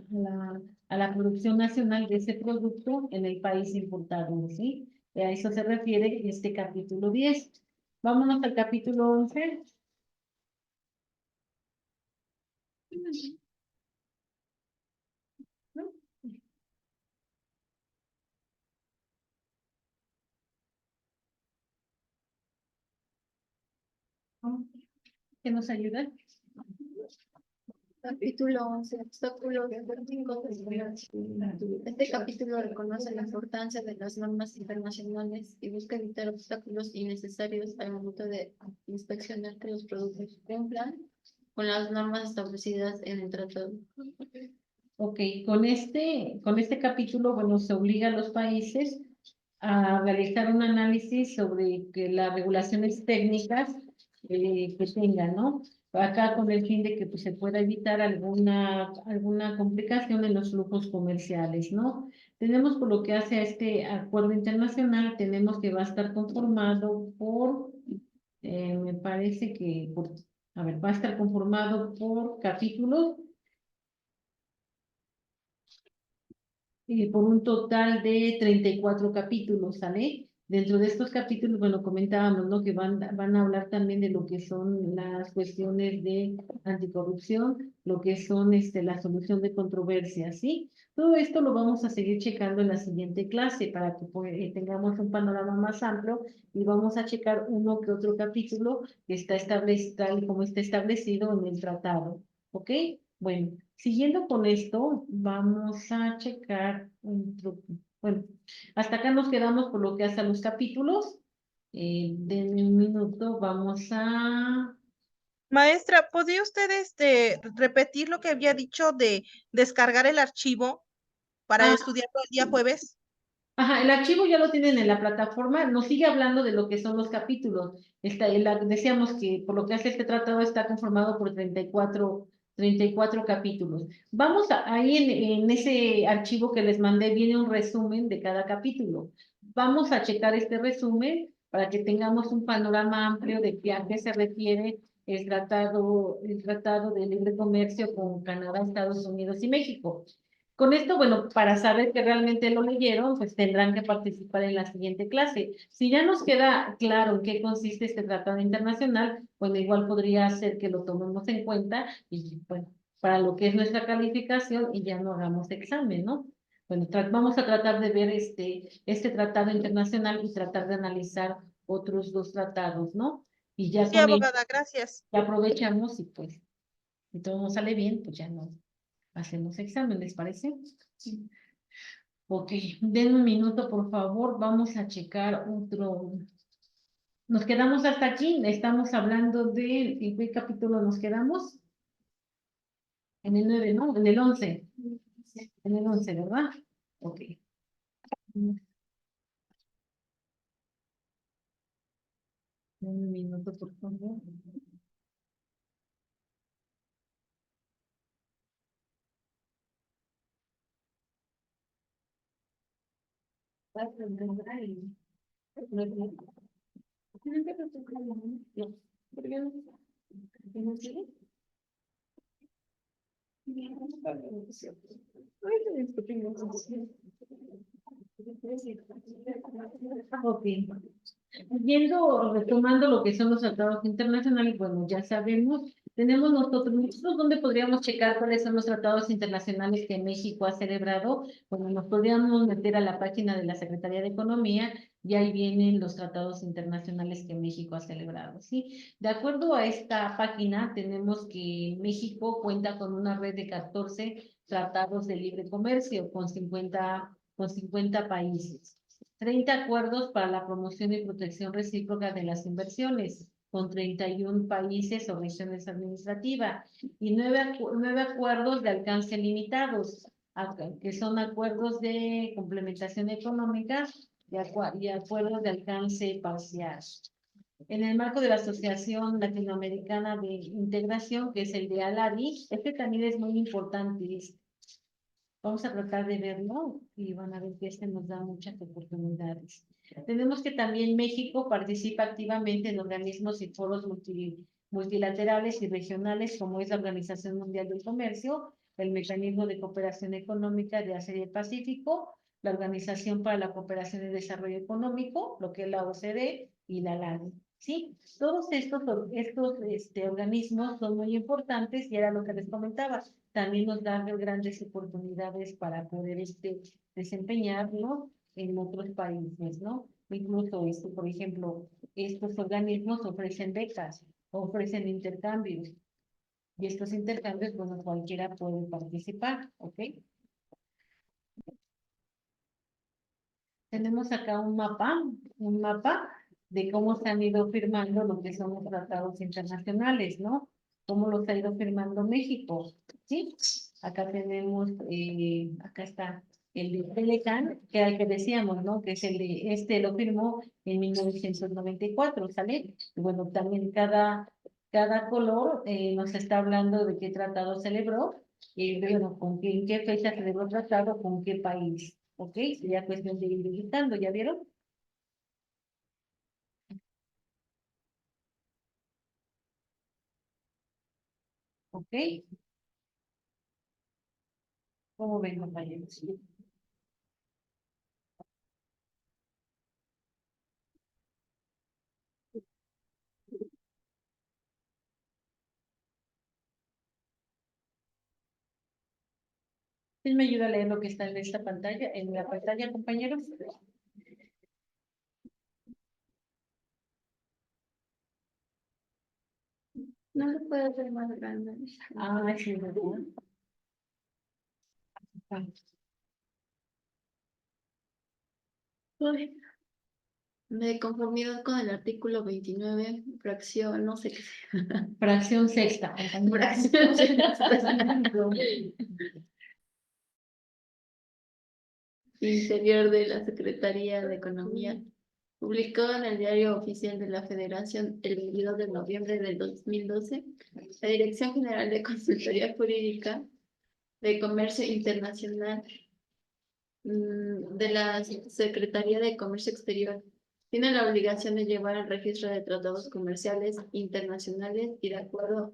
[SPEAKER 1] a la producción nacional de ese producto en el país importador, ¿sí? A eso se refiere este capítulo 10. Vámonos al capítulo 11. ¿Qué nos ayuda?
[SPEAKER 4] Capítulo 11. Obstáculos políticos de seguridad. Este capítulo reconoce la importancia de las normas internacionales y busca evitar obstáculos innecesarios al momento de inspeccionar que los productos cumplan con las normas establecidas en el tratado.
[SPEAKER 1] Ok, con este capítulo, bueno, se obliga a los países a realizar un análisis sobre que las regulaciones técnicas que tengan, ¿no? Acá con el fin de que pues, se pueda evitar alguna complicación en los flujos comerciales, ¿no? Tenemos por lo que hace a este acuerdo internacional, tenemos que va a estar conformado por, me parece que, a ver, va a estar conformado por capítulos por un total de 34 capítulos, ¿sale? Dentro de estos capítulos, bueno, comentábamos, ¿no? Que van a hablar también de lo que son las cuestiones de anticorrupción, lo que son la solución de controversias, ¿sí? Todo esto lo vamos a seguir checando en la siguiente clase para que pues, tengamos un panorama más amplio y vamos a checar uno que otro capítulo que está establecido, tal y como está establecido en el tratado, ¿ok? Bueno, siguiendo con esto, vamos a checar bueno, hasta acá nos quedamos por lo que hace a los capítulos. Denme un minuto, vamos a...
[SPEAKER 3] Maestra, ¿podría usted repetir lo que había dicho de descargar el archivo para
[SPEAKER 1] Ah,
[SPEAKER 3] estudiarlo el día jueves?
[SPEAKER 1] ajá, el archivo ya lo tienen en la plataforma, nos sigue hablando de lo que son los capítulos. Decíamos que por lo que hace este tratado está conformado por 34 capítulos. Ahí en ese archivo que les mandé viene un resumen de cada capítulo. Vamos a checar este resumen para que tengamos un panorama amplio de a qué se refiere el tratado de libre comercio con Canadá, Estados Unidos y México. Con esto, bueno, para saber que realmente lo leyeron, pues tendrán que participar en la siguiente clase. Si ya nos queda claro en qué consiste este tratado internacional, bueno, igual podría ser que lo tomemos en cuenta y, bueno, para lo que es nuestra calificación y ya no hagamos examen, ¿no? Bueno, vamos a tratar de ver este tratado internacional y tratar de analizar otros dos tratados, ¿no? Y ya
[SPEAKER 3] Sí,
[SPEAKER 1] con ello
[SPEAKER 3] abogada, gracias.
[SPEAKER 1] ya aprovechamos y pues, si todo nos sale bien, pues ya no hacemos examen, ¿les parece? Sí. Ok, den un minuto, por favor. Vamos a checar otro. Nos quedamos hasta aquí. Estamos hablando de, ¿en qué capítulo nos quedamos? En el 9, ¿no? En el 11. En el 11, ¿verdad? Ok. Den un minuto, por favor. Ok. Retomando lo que son los tratados internacionales, bueno, ya sabemos, tenemos nosotros donde podríamos checar cuáles son los tratados internacionales que México ha celebrado. Bueno, nos podríamos meter a la página de la Secretaría de Economía y ahí vienen los tratados internacionales que México ha celebrado, ¿sí? De acuerdo a esta página, tenemos que México cuenta con una red de 14 tratados de libre comercio con 50 países. 30 acuerdos para la promoción y protección recíproca de las inversiones con 31 países o regiones administrativas y 9 acuerdos de alcance limitados, que son acuerdos de complementación económica y acuerdos de alcance parcial. En el marco de la Asociación Latinoamericana de Integración, que es el de ALADI, este también es muy importante. Vamos a tratar de verlo y van a ver que este nos da muchas oportunidades. Tenemos que también México participa activamente en organismos y foros multilaterales y regionales, como es la Organización Mundial del Comercio, el Mecanismo de Cooperación Económica de Asia y el Pacífico, la Organización para la Cooperación y Desarrollo Económico, lo que es la OCDE y la LAN. Sí, todos estos organismos son muy importantes y era lo que les comentaba. También nos dan grandes oportunidades para poder desempeñarnos en otros países, ¿no? Incluso, por ejemplo, estos organismos ofrecen becas, ofrecen intercambios, y estos intercambios, bueno, cualquiera puede participar, ¿ok? Tenemos acá un mapa de cómo se han ido firmando lo que son los tratados internacionales, ¿no? Cómo los ha ido firmando México, ¿sí? Acá tenemos, acá está el de Telecan, que al que decíamos, ¿no? Que es el de, lo firmó en 1994, ¿sale? Y bueno, también cada color nos está hablando de qué tratado celebró, y bueno, en qué fecha celebró el tratado, con qué país. ¿Ok? Sería cuestión de ir visitando, ¿ya vieron? ¿Ok? ¿Cómo ven, compañeros? ¿Quién me ayuda a leer lo que está en esta pantalla? En la pantalla, compañeros.
[SPEAKER 4] No lo puedo hacer más grande.
[SPEAKER 1] Ah, sí, ¿verdad? Ah,
[SPEAKER 4] Uy. De conformidad con el artículo 29, fracción, no sé qué sea.
[SPEAKER 1] fracción sexta.
[SPEAKER 4] Fracción Interior de la Secretaría de Economía, publicó en el Diario Oficial de la Federación el 22 de noviembre del 2012, la Dirección General de Consultoría Jurídica de Comercio Internacional de la Secretaría de Comercio Exterior tiene la obligación de llevar el registro de tratados comerciales internacionales y de acuerdos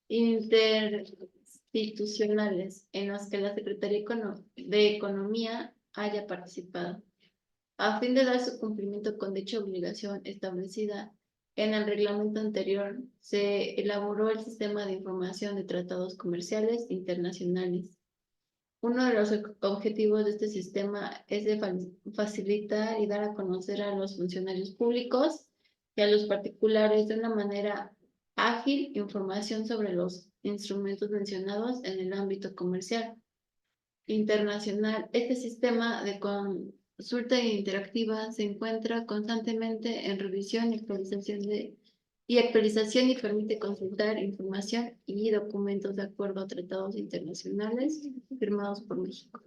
[SPEAKER 4] interinstitucionales en los que la Secretaría de Economía haya participado. A fin de dar su cumplimiento con dicha obligación establecida en el reglamento anterior, se elaboró el Sistema de Información de Tratados Comerciales Internacionales. Uno de los objetivos de este sistema es de facilitar y dar a conocer a los funcionarios públicos y a los particulares de una manera ágil información sobre los instrumentos mencionados en el ámbito comercial internacional. Este sistema de consulta interactiva se encuentra constantemente en revisión y actualización y permite consultar información y documentos de acuerdo a tratados internacionales firmados por México.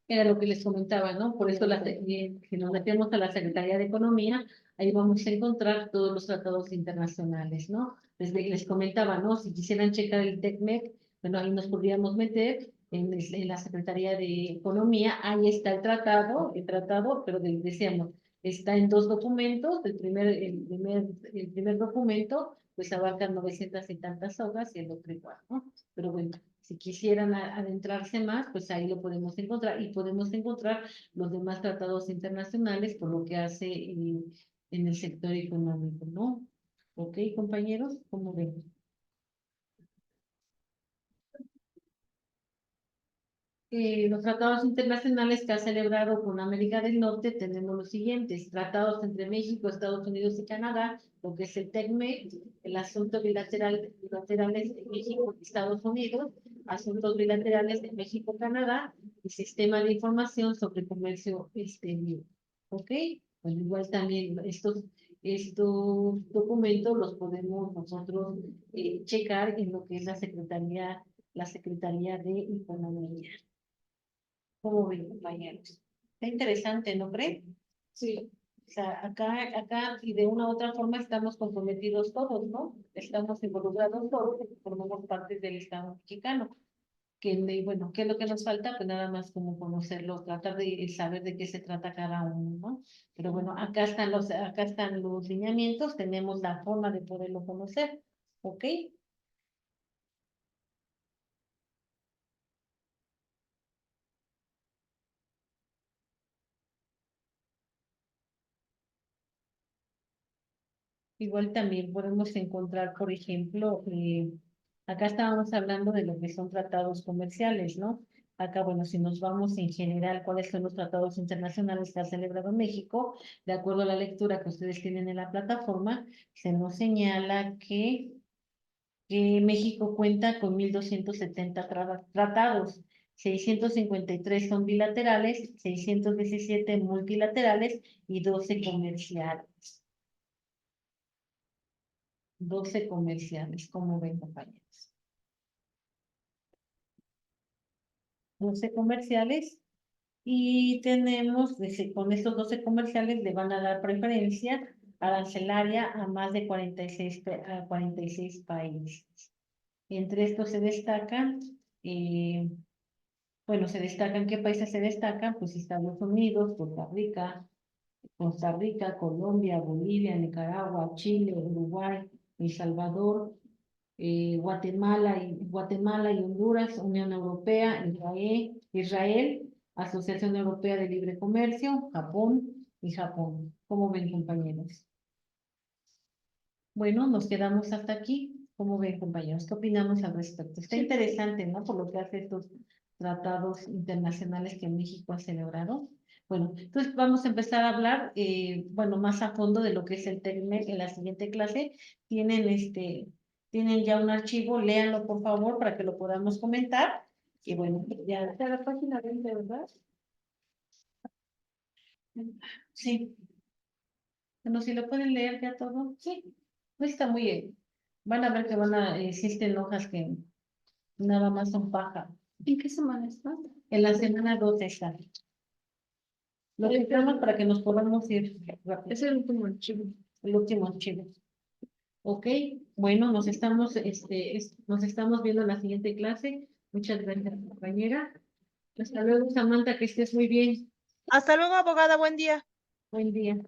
[SPEAKER 1] Era lo que les comentaba, ¿no? Por eso si nos metemos a la Secretaría de Economía, ahí vamos a encontrar todos los tratados internacionales, ¿no? Les comentaba, ¿no? Si quisieran checar el TECMEC, bueno, ahí nos podríamos meter en la Secretaría de Economía, ahí está el tratado, pero decíamos, está en dos documentos, el primer documento, pues abarca 900 y tantas hojas y el otro igual, ¿no? Pero bueno, si quisieran adentrarse más, pues ahí lo podemos encontrar y podemos encontrar los demás tratados internacionales por lo que hace en el sector económico, ¿no? ¿Ok, compañeros? ¿Cómo ven? Los tratados internacionales que ha celebrado con América del Norte tenemos los siguientes: tratados entre México, Estados Unidos y Canadá, lo que es el TECMEC, el asunto bilaterales de México y Estados Unidos, asuntos bilaterales de México, Canadá, y sistema de información sobre comercio exterior. ¿Ok? Pues igual también estos documentos los podemos nosotros checar en lo que es la Secretaría de Economía. ¿Cómo ven, compañeros? Está interesante, ¿no creen?
[SPEAKER 2] Sí.
[SPEAKER 1] O sea, acá y de una u otra forma estamos comprometidos todos, ¿no? Estamos involucrados todos y formamos parte del Estado mexicano. ¿Ok? bueno, ¿qué es lo que nos falta? Pues nada más como conocerlo, tratar de saber de qué se trata cada uno, ¿no? Pero bueno, acá están los lineamientos, tenemos la forma de poderlo conocer, ¿ok? Igual también podemos encontrar, por ejemplo, acá estábamos hablando de lo que son tratados comerciales, ¿no? Acá, bueno, si nos vamos en general, ¿cuáles son los tratados internacionales que ha celebrado México? De acuerdo a la lectura que ustedes tienen en la plataforma, se nos señala que México cuenta con 1.270 tratados, 653 son bilaterales, 617 multilaterales y 12 comerciales. 12 comerciales, como ven, compañeros. 12 comerciales y tenemos, con estos 12 comerciales le van a dar preferencia arancelaria a más de 46 países. Entre estos se destacan, bueno, ¿qué países se destacan? Pues Estados Unidos, Costa Rica, Colombia, Bolivia, Nicaragua, Chile, Uruguay, El Salvador, Guatemala y Honduras, Unión Europea, Israel, Asociación Europea de Libre Comercio, Japón y Japón. ¿Cómo ven, compañeros? Bueno, nos quedamos hasta aquí. ¿Cómo ven, compañeros? ¿Qué opinamos al respecto? Está interesante, ¿no? Por lo que hace estos tratados internacionales que México ha celebrado. Bueno, entonces vamos a empezar a hablar, bueno, más a fondo de lo que es el TECMEC en la siguiente clase. Tienen ya un archivo, léanlo por favor para que lo podamos comentar. Y bueno, ya está la página 20, ¿verdad? Sí. Bueno, si lo pueden leer ya todo, sí. No está muy bien. Van a ver que existen hojas que nada más son paja.
[SPEAKER 2] ¿En qué semana está?
[SPEAKER 1] En la semana 12 está. Lo dejamos para que nos podamos ir rápido.
[SPEAKER 2] Es el último archivo.
[SPEAKER 1] El último archivo. Ok, bueno, nos estamos viendo en la siguiente clase. Muchas gracias, compañera. Hasta luego, Samantha, que estés muy bien.
[SPEAKER 3] Hasta luego, abogada, buen día.
[SPEAKER 1] Buen día.